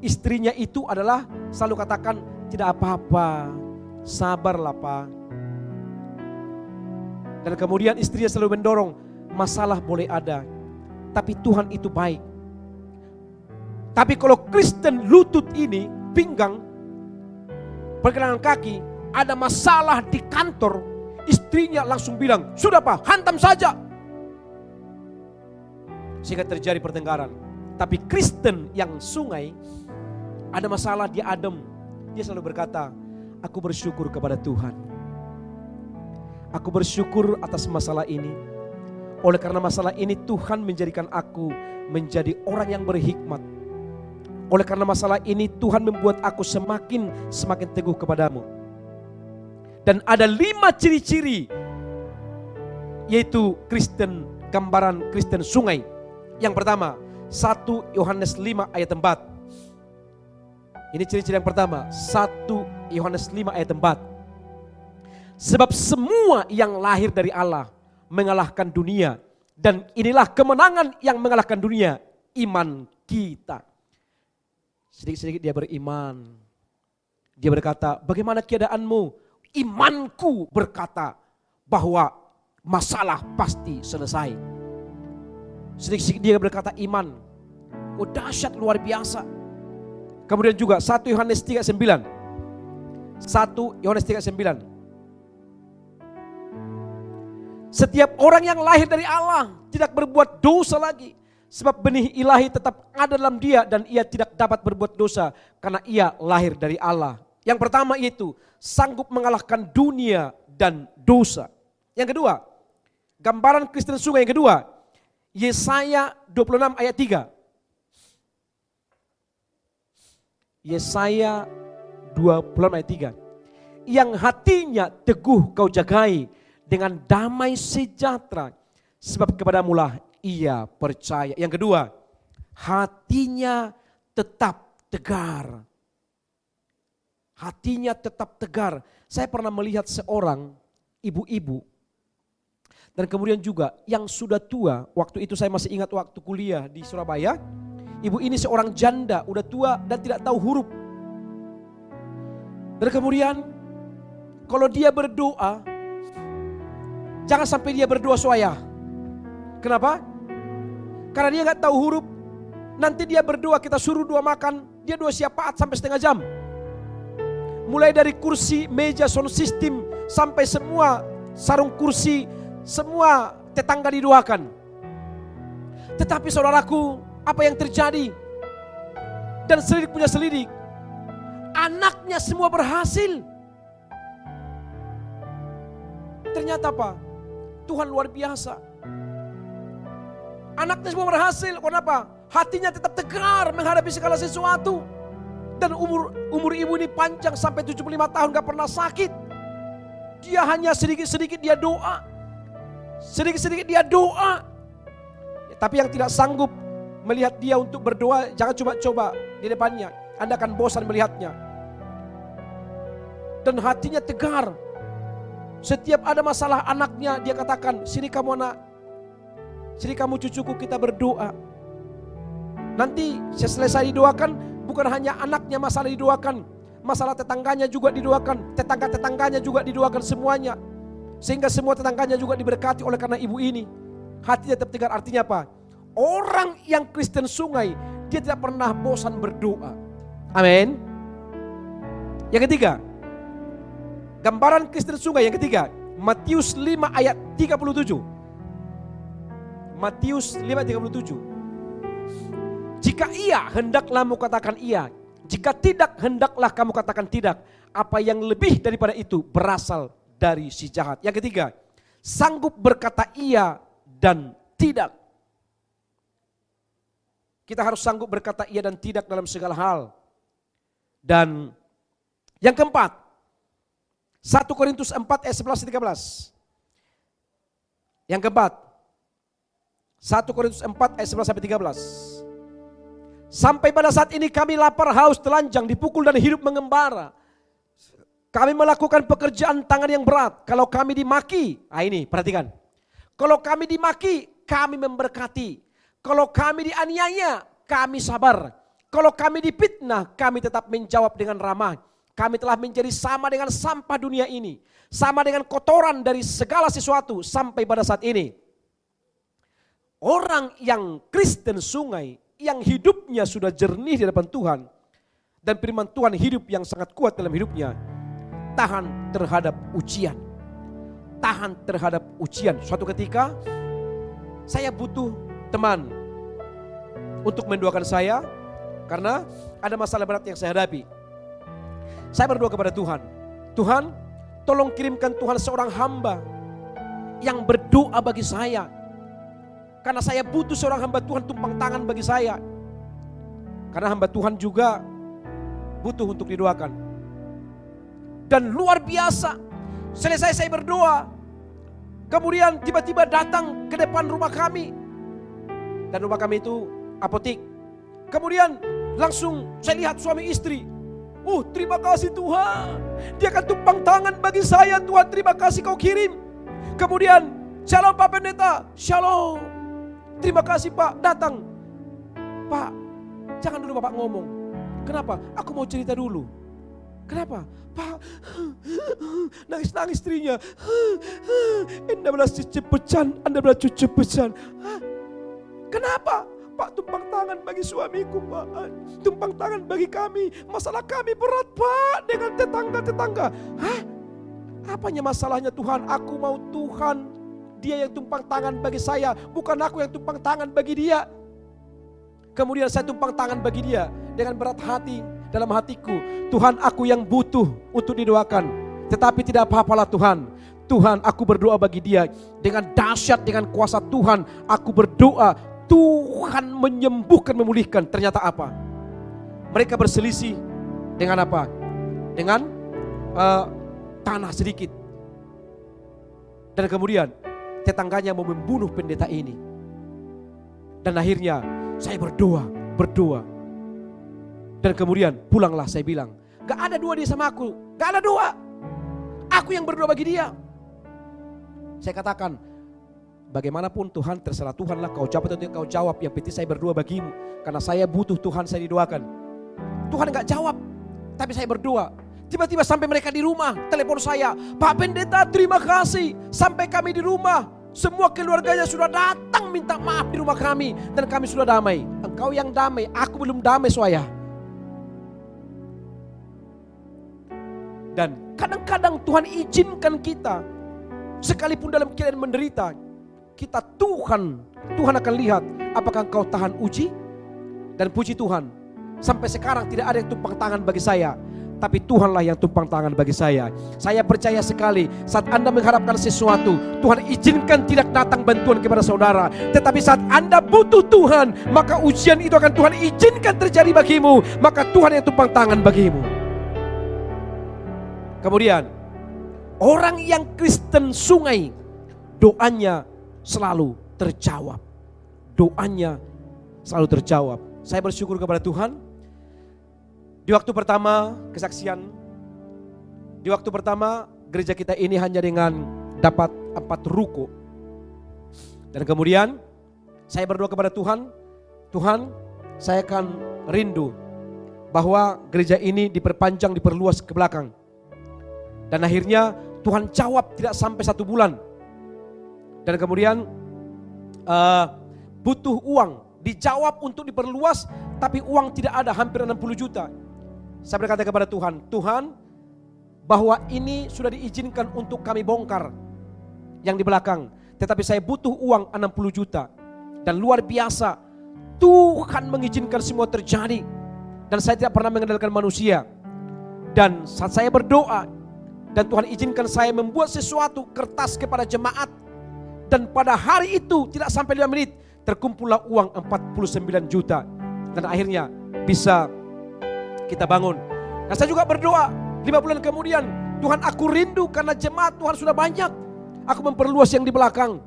istrinya itu adalah selalu katakan, tidak apa-apa, sabarlah Pak. Dan kemudian istrinya selalu mendorong, masalah boleh ada, tapi Tuhan itu baik. Tapi kalau Kristen lutut ini, pinggang, pergelangan kaki, ada masalah di kantor, istrinya langsung bilang, sudah Pak, hantam saja. Sehingga terjadi pertengkaran. Tapi Kristen yang sungai, ada masalah dia adem. Dia selalu berkata, aku bersyukur kepada Tuhan. Aku bersyukur atas masalah ini. Oleh karena masalah ini Tuhan menjadikan aku menjadi orang yang berhikmat. Oleh karena masalah ini Tuhan membuat aku semakin teguh kepadamu. Dan ada 5 ciri-ciri, yaitu Kristen, gambaran Kristen sungai. Yang pertama, 1 Yohanes 5 ayat 4. Ini ciri-ciri yang pertama, 1 Yohanes 5 ayat 4. Sebab semua yang lahir dari Allah mengalahkan dunia. Dan inilah kemenangan yang mengalahkan dunia, iman kita. Sedikit-sedikit dia beriman. Dia berkata, bagaimana keadaanmu? Imanku berkata bahwa masalah pasti selesai. Sedikit-sedikit dia berkata iman. Oh dahsyat, luar biasa. Kemudian juga 1 Yohanes 3:9. 1 Yohanes 3:9. Setiap orang yang lahir dari Allah tidak berbuat dosa lagi. Sebab benih ilahi tetap ada dalam dia dan ia tidak dapat berbuat dosa karena ia lahir dari Allah. Yang pertama yaitu sanggup mengalahkan dunia dan dosa. Yang kedua, gambaran Kristen sungai yang kedua, Yesaya 26 ayat 3. Yesaya 26 ayat 3. Yang hatinya teguh kau jagai dengan damai sejahtera, sebab kepadamulah ia percaya. Yang kedua, hatinya tetap tegar. Hatinya tetap tegar. Saya pernah melihat seorang ibu-ibu, dan kemudian juga yang sudah tua. Waktu itu saya masih ingat waktu kuliah di Surabaya. Ibu ini seorang janda, udah tua dan tidak tahu huruf. Dan kemudian kalau dia berdoa, jangan sampai dia berdoa soaya. Kenapa? Karena dia gak tahu huruf. Nanti dia berdoa, kita suruh doa makan, dia doa syafaat sampai setengah jam. Mulai dari kursi, meja, sound system, sampai semua sarung kursi, semua tetangga didoakan. Tetapi saudaraku, apa yang terjadi? Dan selidik punya selidik, anaknya semua berhasil. Ternyata apa? Tuhan luar biasa. Anaknya semua berhasil. Kenapa? Hatinya tetap tegar menghadapi segala sesuatu. Dan umur ibu ini panjang sampai 75 tahun gak pernah sakit. Dia hanya sedikit-sedikit dia doa. Sedikit-sedikit dia doa. Ya, tapi yang tidak sanggup melihat dia untuk berdoa, jangan coba-coba di depannya. Anda akan bosan melihatnya. Dan hatinya tegar. Setiap ada masalah anaknya, dia katakan, sini kamu anak, sini kamu cucuku, kita berdoa. Nanti selesai didoakan, bukan hanya anaknya masalah didoakan, masalah tetangganya juga didoakan, tetangga-tetangganya juga didoakan semuanya. Sehingga semua tetangganya juga diberkati oleh karena ibu ini. Hatinya tetap tegar, artinya apa? Orang yang Kristen Sungai, dia tidak pernah bosan berdoa. Amin. Yang ketiga, gambaran Kristen Sungai yang ketiga, Matius 5 ayat 37. Matius 5:37. Jika iya, hendaklah kamu katakan iya. Jika tidak, hendaklah kamu katakan tidak. Apa yang lebih daripada itu berasal dari si jahat. Yang ketiga, sanggup berkata iya dan tidak. Kita harus sanggup berkata iya dan tidak dalam segala hal. Dan yang keempat, 1 Korintus 4 ayat 11-13. Yang keempat, 1 Korintus 4 ayat 11-13. Sampai pada saat ini kami lapar, haus, telanjang, dipukul dan hidup mengembara. Kami melakukan pekerjaan tangan yang berat. Kalau kami dimaki, ini perhatikan. Kalau kami dimaki, kami memberkati. Kalau kami dianiaya, kami sabar. Kalau kami dipitnah, kami tetap menjawab dengan ramah. Kami telah menjadi sama dengan sampah dunia ini. Sama dengan kotoran dari segala sesuatu sampai pada saat ini. Orang yang Kristen Sungai, yang hidupnya sudah jernih di hadapan Tuhan. Dan firman Tuhan hidup yang sangat kuat dalam hidupnya. Tahan terhadap ujian. Tahan terhadap ujian. Suatu ketika, saya butuh teman untuk mendoakan saya. Karena ada masalah berat yang saya hadapi. Saya berdoa kepada Tuhan. Tuhan, tolong kirimkan Tuhan seorang hamba yang berdoa bagi saya. Karena saya butuh seorang hamba Tuhan tumpang tangan bagi saya. Karena hamba Tuhan juga butuh untuk didoakan. Dan luar biasa, selesai saya berdoa, kemudian tiba-tiba datang ke depan rumah kami. Dan rumah kami itu apotik. Kemudian langsung saya lihat suami istri. Terima kasih Tuhan. Dia akan tumpang tangan bagi saya. Tuhan, terima kasih kau kirim. Kemudian, shalom Pak Pendeta. Shalom. Terima kasih Pak, datang. Pak, jangan dulu Bapak ngomong. Kenapa? Aku mau cerita dulu. Kenapa? Pak, nangis-nangis istrinya. Anda belas cucu pecan, Anda belas cucu pecan. Kenapa? Pak, tumpang tangan bagi suamiku Pak. Tumpang tangan bagi kami. Masalah kami berat Pak dengan tetangga-tetangga. Apanya masalahnya Tuhan? Aku mau Tuhan, Dia yang tumpang tangan bagi saya, bukan aku yang tumpang tangan bagi dia. Kemudian saya tumpang tangan bagi dia dengan berat hati dalam hatiku. Tuhan, aku yang butuh untuk didoakan. Tetapi tidak apa-apalah Tuhan. Tuhan, aku berdoa bagi dia. Dengan dahsyat, dengan kuasa Tuhan, aku berdoa. Tuhan menyembuhkan, memulihkan. Ternyata apa? Mereka berselisih dengan apa? Dengan tanah sedikit. Dan kemudian tetangganya mau membunuh pendeta ini. Dan akhirnya saya berdoa. Dan kemudian pulanglah, saya bilang, gak ada dua dia sama aku. Gak ada dua. Aku yang berdoa bagi dia. Saya katakan, bagaimanapun Tuhan, terserah Tuhanlah, kau jawab atau tidak kau jawab. Yang penting saya berdoa bagimu. Karena saya butuh Tuhan, saya didoakan. Tuhan gak jawab, tapi saya berdoa. Tiba-tiba sampai mereka di rumah, telepon saya. Pak Pendeta, terima kasih. Sampai kami di rumah, semua keluarganya sudah datang minta maaf di rumah kami. Dan kami sudah damai. Engkau yang damai, aku belum damai soalnya. Dan kadang-kadang Tuhan izinkan kita, sekalipun dalam keadaan menderita, kita Tuhan akan lihat apakah engkau tahan uji. Dan puji Tuhan, sampai sekarang tidak ada yang tumpang tangan bagi saya, tapi Tuhanlah yang tumpang tangan bagi saya. Saya percaya sekali, saat Anda mengharapkan sesuatu, Tuhan izinkan tidak datang bantuan kepada saudara. Tetapi saat Anda butuh Tuhan, maka ujian itu akan Tuhan izinkan terjadi bagimu. Maka Tuhan yang tumpang tangan bagimu. Kemudian, orang yang Kristen Sungai, doanya selalu terjawab. Doanya selalu terjawab. Saya bersyukur kepada Tuhan. Di waktu pertama kesaksian, di waktu pertama gereja kita ini hanya dengan dapat 4 ruko. Dan kemudian saya berdoa kepada Tuhan, Tuhan, saya akan rindu bahwa gereja ini diperpanjang, diperluas ke belakang. Dan akhirnya Tuhan jawab tidak sampai 1 bulan. Dan kemudian butuh uang, dijawab untuk diperluas, tapi uang tidak ada, hampir 60 juta. Saya berkata kepada Tuhan, Tuhan, bahwa ini sudah diizinkan untuk kami bongkar yang di belakang, tetapi saya butuh uang 60 juta. Dan luar biasa, Tuhan mengizinkan semua terjadi. Dan saya tidak pernah mengandalkan manusia. Dan saat saya berdoa, dan Tuhan izinkan saya membuat sesuatu kertas kepada jemaat, dan pada hari itu tidak sampai 5 menit terkumpullah uang 49 juta. Dan akhirnya bisa kita bangun. Dan saya juga berdoa 5 bulan kemudian, Tuhan, aku rindu karena jemaat Tuhan sudah banyak. Aku memperluas yang di belakang.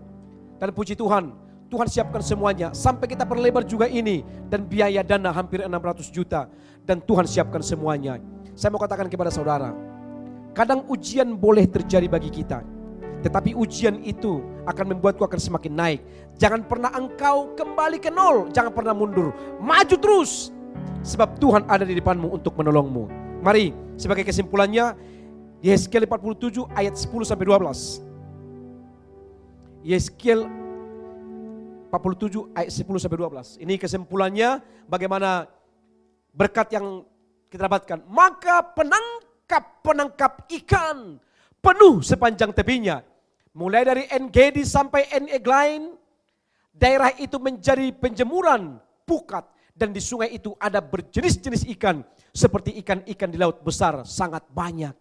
Dan puji Tuhan, Tuhan siapkan semuanya. Sampai kita perlebar juga ini. Dan biaya dana hampir 600 juta. Dan Tuhan siapkan semuanya. Saya mau katakan kepada saudara, kadang ujian boleh terjadi bagi kita, tetapi ujian itu akan membuatku akan semakin naik. Jangan pernah engkau kembali ke nol. Jangan pernah mundur. Maju terus. Sebab Tuhan ada di depanmu untuk menolongmu. Mari sebagai kesimpulannya, Yeskiel 47 ayat 10-12. Yeskiel 47 ayat 10-12. Ini kesimpulannya bagaimana berkat yang kita dapatkan. Maka penangkap ikan penuh sepanjang tepinya. Mulai dari En-Gedi sampai En-Eglain, daerah itu menjadi penjemuran pukat. Dan di sungai itu ada berjenis-jenis ikan, seperti ikan-ikan di laut besar, sangat banyak.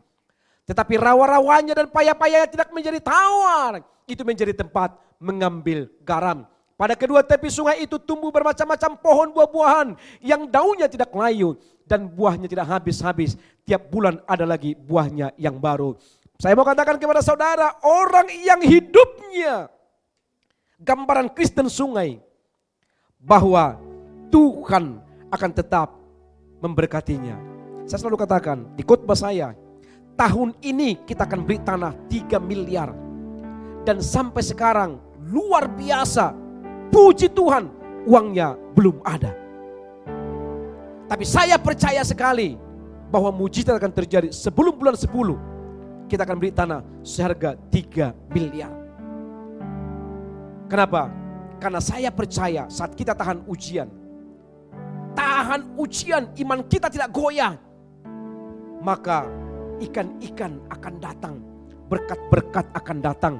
Tetapi rawa-rawanya dan paya-payanya tidak menjadi tawar. Itu menjadi tempat mengambil garam. Pada kedua tepi sungai itu tumbuh bermacam-macam pohon buah-buahan yang daunnya tidak layu dan buahnya tidak habis-habis. Tiap bulan ada lagi buahnya yang baru. Saya mau katakan kepada saudara, orang yang hidupnya gambaran Kristen sungai, bahwa Tuhan akan tetap memberkatinya. Saya selalu katakan di khotbah saya, tahun ini kita akan beli tanah 3 miliar. Dan sampai sekarang luar biasa, puji Tuhan, uangnya belum ada. Tapi saya percaya sekali bahwa mujizat akan terjadi sebelum bulan 10. Kita akan beli tanah seharga 3 miliar. Kenapa? Karena saya percaya saat kita tahan ujian, iman kita tidak goyah, maka ikan-ikan akan datang, berkat-berkat akan datang,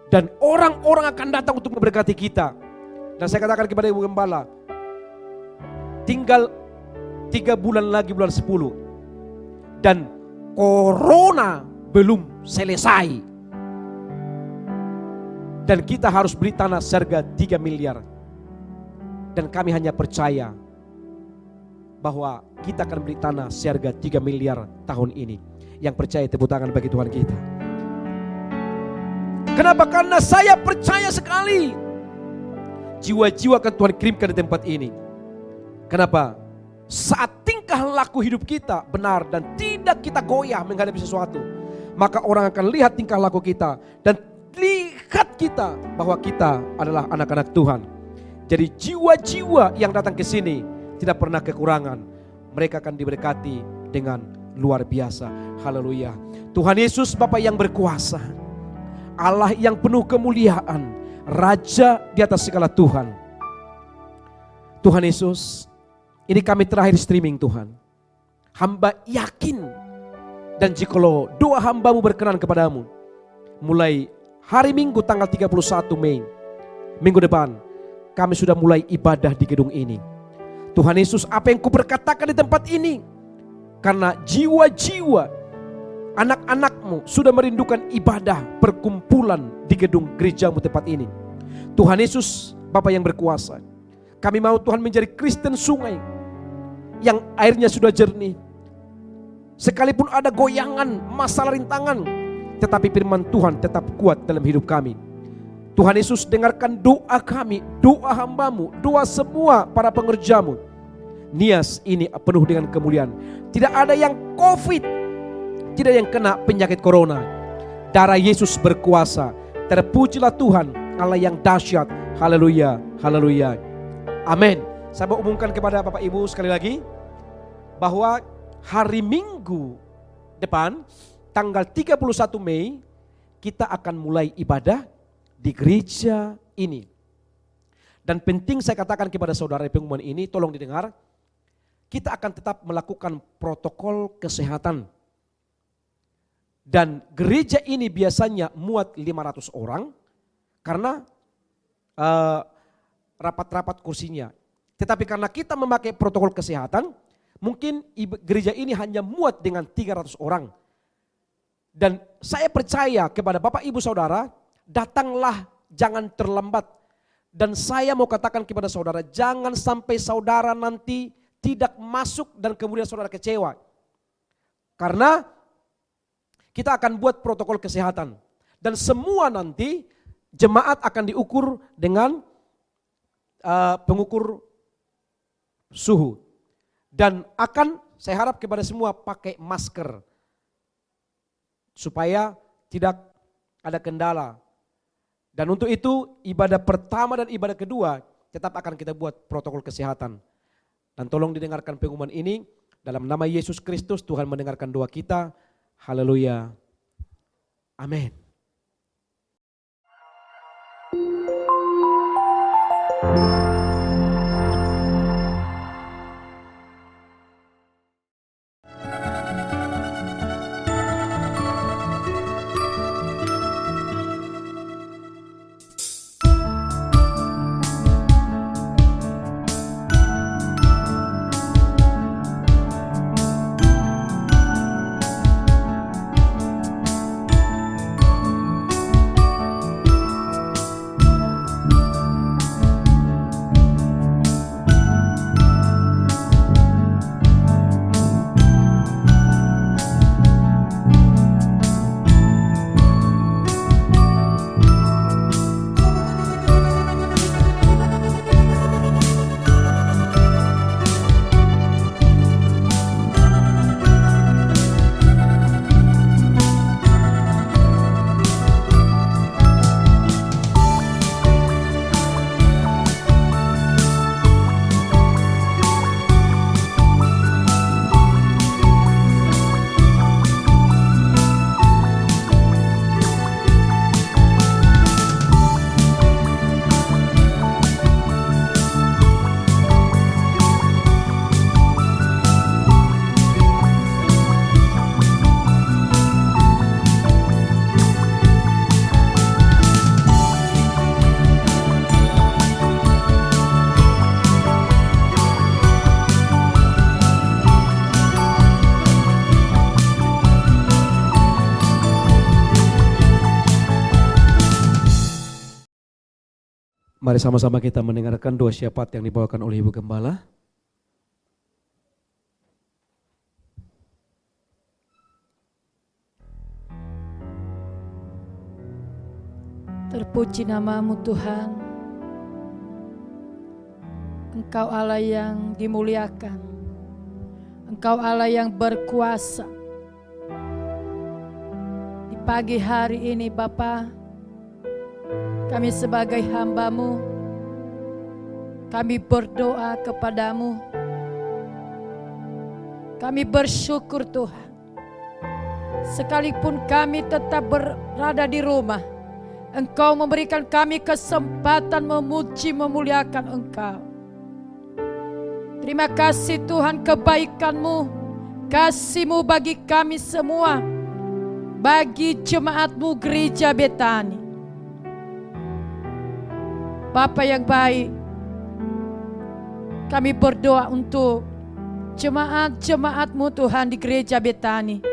dan orang-orang akan datang untuk memberkati kita. Dan saya katakan kepada Ibu Gembala, tinggal 3 bulan lagi bulan 10, dan corona belum selesai, dan kita harus beli tanah seharga 3 miliar. Dan kami hanya percaya bahwa kita akan beli tanah seharga 3 miliar tahun ini. Yang percaya tepuk tangan bagi Tuhan kita. Kenapa? Karena saya percaya sekali jiwa-jiwa akan Tuhan kirimkan di tempat ini. Kenapa? Saat tingkah laku hidup kita benar dan tidak kita goyah menghadapi sesuatu, maka orang akan lihat tingkah laku kita dan lihat kita bahwa kita adalah anak-anak Tuhan. Jadi jiwa-jiwa yang datang ke sini tidak pernah kekurangan. Mereka akan diberkati dengan luar biasa. Haleluya. Tuhan Yesus Bapa yang berkuasa, Allah yang penuh kemuliaan, Raja di atas segala Tuhan. Tuhan Yesus, ini kami terakhir streaming Tuhan. Hamba yakin, dan jikalau doa hambamu berkenan kepadamu, mulai hari Minggu tanggal 31 Mei, minggu depan, kami sudah mulai ibadah di gedung ini. Tuhan Yesus, apa yang kuberkatakan di tempat ini, karena jiwa-jiwa anak-anakmu sudah merindukan ibadah perkumpulan di gedung gerejamu tempat ini. Tuhan Yesus Bapa yang berkuasa, kami mau Tuhan menjadi Kristen sungai yang airnya sudah jernih. Sekalipun ada goyangan, masalah, rintangan, tetapi firman Tuhan tetap kuat dalam hidup kami. Tuhan Yesus, dengarkan doa kami, doa hambamu, doa semua para pengerjamu. Nias ini penuh dengan kemuliaan. Tidak ada yang COVID, tidak yang kena penyakit corona. Darah Yesus berkuasa. Terpujilah Tuhan, Allah yang dahsyat. Haleluya, haleluya. Amin. Saya mau umumkan kepada Bapak Ibu sekali lagi, bahwa hari Minggu depan tanggal 31 Mei kita akan mulai ibadah di gereja ini. Dan penting saya katakan kepada saudara pengumuman ini, tolong didengar. Kita akan tetap melakukan protokol kesehatan. Dan gereja ini biasanya muat 500 orang karena rapat-rapat kursinya. Tetapi karena kita memakai protokol kesehatan, mungkin gereja ini hanya muat dengan 300 orang. Dan saya percaya kepada Bapak Ibu Saudara, datanglah, jangan terlambat. Dan saya mau katakan kepada saudara, jangan sampai saudara nanti tidak masuk dan kemudian saudara kecewa. Karena kita akan buat protokol kesehatan. Dan semua nanti jemaat akan diukur dengan pengukur suhu. Dan akan saya harap kepada semua pakai masker. Supaya tidak ada kendala. Dan untuk itu ibadah pertama dan ibadah kedua tetap akan kita buat protokol kesehatan. Dan tolong didengarkan pengumuman ini. Dalam nama Yesus Kristus Tuhan mendengarkan doa kita. Haleluya. Amin. Mari sama-sama kita mendengarkan doa syafaat yang dibawakan oleh Ibu Gembala. Terpuji namamu Tuhan, Engkau Allah yang dimuliakan, Engkau Allah yang berkuasa. Di pagi hari ini Bapa, kami sebagai hamba-Mu, kami berdoa kepadamu. Kami bersyukur Tuhan. Sekalipun kami tetap berada di rumah, Engkau memberikan kami kesempatan memuji memuliakan Engkau. Terima kasih Tuhan, kebaikan-Mu, kasih-Mu bagi kami semua, bagi jemaat-Mu Gereja Betani. Bapa yang baik, kami berdoa untuk jemaat-jemaat-Mu Tuhan di Gereja Betani.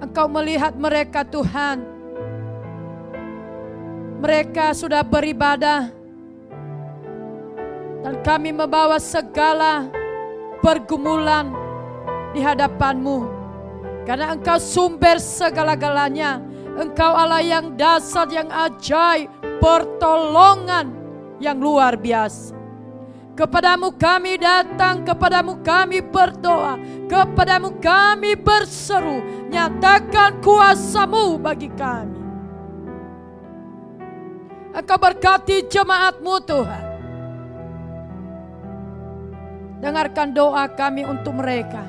Engkau melihat mereka Tuhan, mereka sudah beribadah, dan kami membawa segala pergumulan di hadapan-Mu, karena Engkau sumber segala-galanya. Engkau Allah yang dahsyat, yang ajaib, pertolongan yang luar biasa. Kepadamu kami datang, kepadamu kami berdoa, kepadamu kami berseru, nyatakan kuasa-Mu bagi kami. Engkau berkati jemaat-Mu Tuhan. Dengarkan doa kami untuk mereka.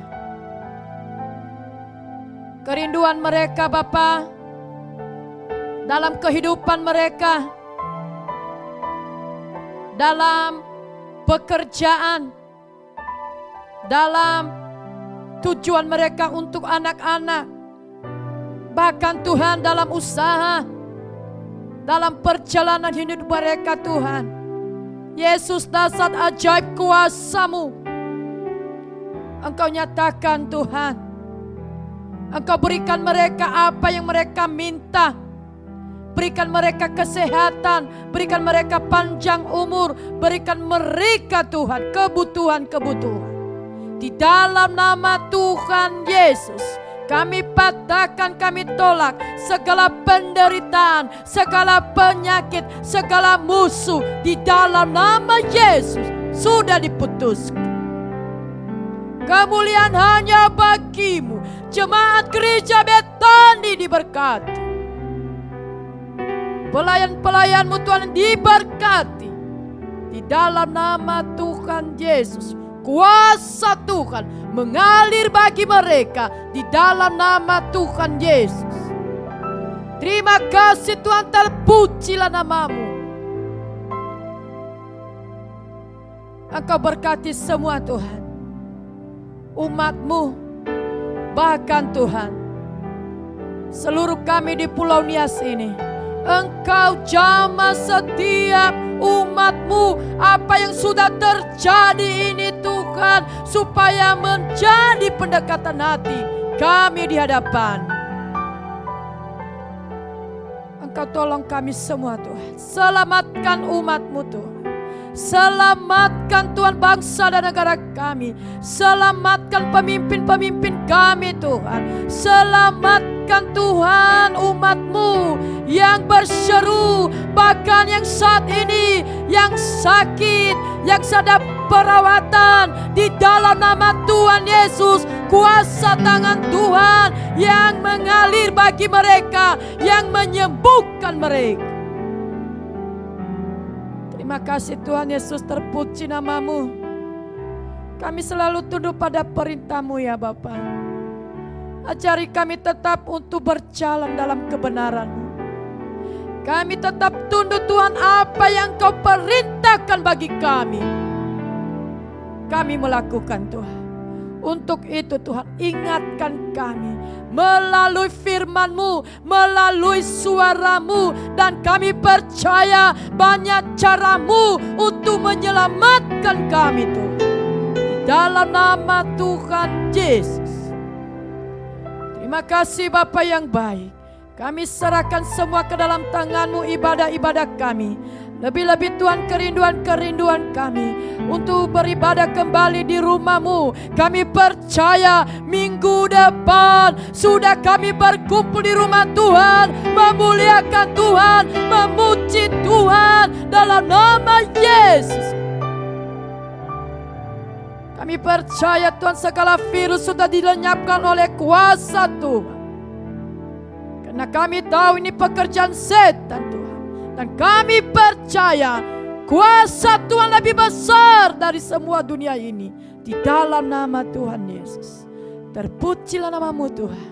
Kerinduan mereka Bapa dalam kehidupan mereka, dalam pekerjaan, dalam tujuan mereka untuk anak-anak, bahkan Tuhan dalam usaha, dalam perjalanan hidup mereka Tuhan. Yesus, dasar ajaib kuasa-Mu Engkau nyatakan Tuhan. Engkau berikan mereka apa yang mereka minta. Berikan mereka kesehatan, berikan mereka panjang umur, berikan mereka Tuhan kebutuhan-kebutuhan. Di dalam nama Tuhan Yesus, kami patahkan, kami tolak segala penderitaan, segala penyakit, segala musuh. Di dalam nama Yesus sudah diputuskan. Kemuliaan hanya bagi-Mu. Jemaat Gereja Betani diberkati. Pelayan-pelayan-Mu Tuhan diberkati. Di dalam nama Tuhan Yesus, kuasa Tuhan mengalir bagi mereka di dalam nama Tuhan Yesus. Terima kasih Tuhan, terpujilah nama-Mu. Engkau berkati semua Tuhan, umat-Mu, bahkan Tuhan seluruh kami di Pulau Nias ini. Engkau jamah setiap umat-Mu, apa yang sudah terjadi ini Tuhan, supaya menjadi pendekatan hati kami di hadapan. Engkau tolong kami semua Tuhan, selamatkan umat-Mu Tuhan. Selamatkan Tuhan bangsa dan negara kami. Selamatkan pemimpin-pemimpin kami Tuhan. Selamatkan Tuhan umat-Mu yang berseru, bahkan yang saat ini yang sakit, yang sedang perawatan. Di dalam nama Tuhan Yesus, kuasa tangan Tuhan yang mengalir bagi mereka, yang menyembuhkan mereka. Terima kasih Tuhan Yesus, terpuji nama-Mu. Kami selalu tunduk pada perintah-Mu ya Bapa. Ajari kami tetap untuk berjalan dalam kebenaran-Mu. Kami tetap tunduk Tuhan apa yang Kau perintahkan bagi kami. Kami melakukan Tuhan. Untuk itu Tuhan, ingatkan kami melalui firman-Mu, melalui suara-Mu, dan kami percaya banyak cara-Mu untuk menyelamatkan kami Tuhan. Di dalam nama Tuhan Yesus. Terima kasih Bapa yang baik. Kami serahkan semua ke dalam tangan-Mu ibadah-ibadah kami. Lebih-lebih Tuhan kerinduan-kerinduan kami untuk beribadah kembali di rumah-Mu. Kami percaya minggu depan sudah kami berkumpul di rumah Tuhan, memuliakan Tuhan, memuji Tuhan dalam nama Yesus. Kami percaya Tuhan segala virus sudah dilenyapkan oleh kuasa Tuhan. Karena kami tahu ini pekerjaan setan Tuhan. Dan kami percaya kuasa Tuhan lebih besar dari semua dunia ini. Di dalam nama Tuhan Yesus. Terpujilah nama-Mu Tuhan.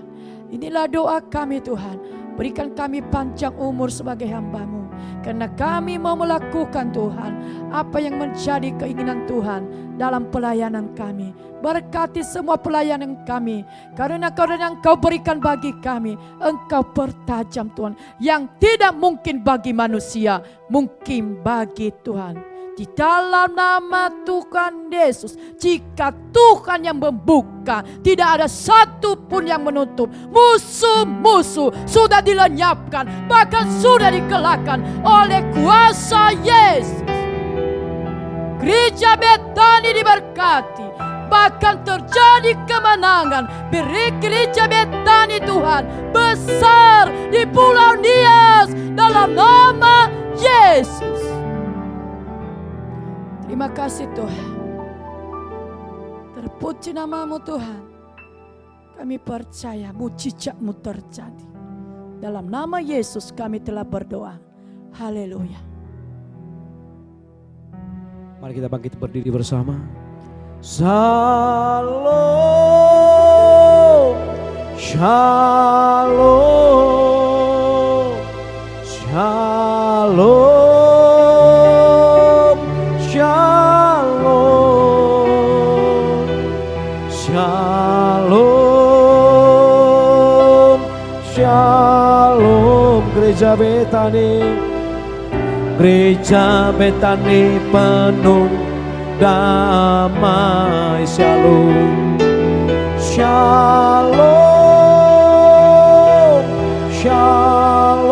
Inilah doa kami Tuhan. Berikan kami panjang umur sebagai hamba-Mu. Karena kami mau melakukan Tuhan apa yang menjadi keinginan Tuhan dalam pelayanan kami. Berkati semua pelayanan kami. Karena yang Kau berikan bagi kami, Engkau pertajam Tuhan. Yang tidak mungkin bagi manusia, mungkin bagi Tuhan. Di dalam nama Tuhan Yesus, jika Tuhan yang membuka, tidak ada satu pun yang menutup. Musuh-musuh sudah dilenyapkan, bahkan sudah dikelakkan oleh kuasa Yesus. Gereja Betani diberkati, bahkan terjadi kemenangan. Beri Gereja Betani Tuhan besar di Pulau Nias dalam nama Yesus. Terima kasih Tuhan. Terpuji nama-Mu Tuhan. Kami percaya mujizat-Mu terjadi. Dalam nama Yesus kami telah berdoa. Haleluya. Mari kita bangkit berdiri bersama. Shalom, shalom, shalom, shalom, shalom, shalom. Gereja Betani penuh damai. Shalom, shalom, shalom,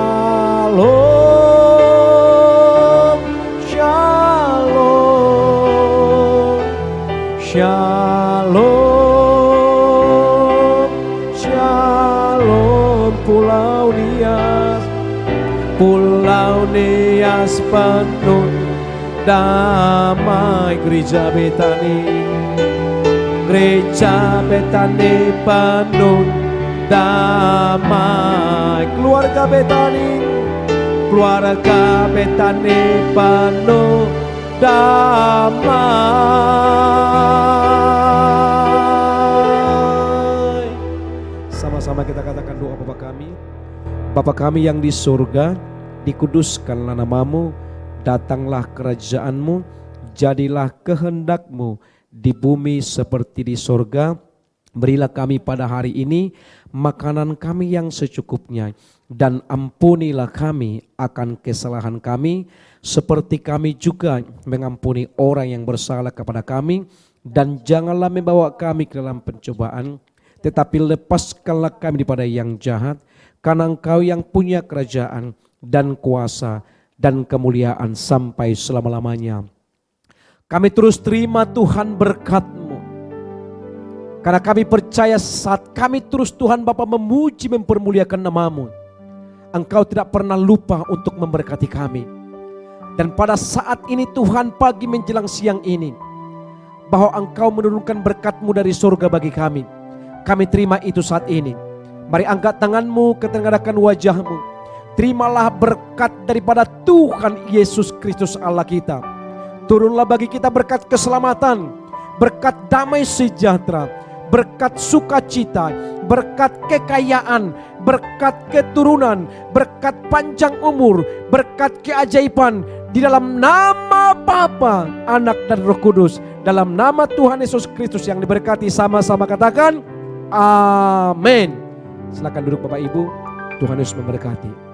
shalom, shalom, shalom, shalom. Pulau Nias penuh damai. Gereja Betani penuh damai. Keluarga Betani penuh damai. Sama-sama kita katakan doa Bapa kami. Bapa kami yang di surga, dikuduskanlah namamu, datanglah kerajaanmu, jadilah kehendakmu di bumi seperti di surga. Berilah kami pada hari ini makanan kami yang secukupnya, dan ampunilah kami akan kesalahan kami, seperti kami juga mengampuni orang yang bersalah kepada kami. Dan janganlah membawa kami ke dalam pencobaan, tetapi lepaskanlah kami daripada yang jahat. Karena Engkau yang punya kerajaan dan kuasa dan kemuliaan sampai selama-lamanya. Kami terus terima Tuhan berkat-Mu. Karena kami percaya saat kami terus Tuhan Bapa memuji mempermuliakan nama-Mu, Engkau tidak pernah lupa untuk memberkati kami. Dan pada saat ini Tuhan, pagi menjelang siang ini, bahwa Engkau menurunkan berkat-Mu dari surga bagi kami. Kami terima itu saat ini. Mari angkat tanganmu, ketengahkan wajahmu. Terimalah berkat daripada Tuhan Yesus Kristus Allah kita. Turunlah bagi kita berkat keselamatan, berkat damai sejahtera, berkat sukacita, berkat kekayaan, berkat keturunan, berkat panjang umur, berkat keajaiban. Di dalam nama Bapa, Anak dan Roh Kudus, dalam nama Tuhan Yesus Kristus yang diberkati, sama-sama katakan amin. Silakan duduk Bapak Ibu, Tuhan Yesus memberkati.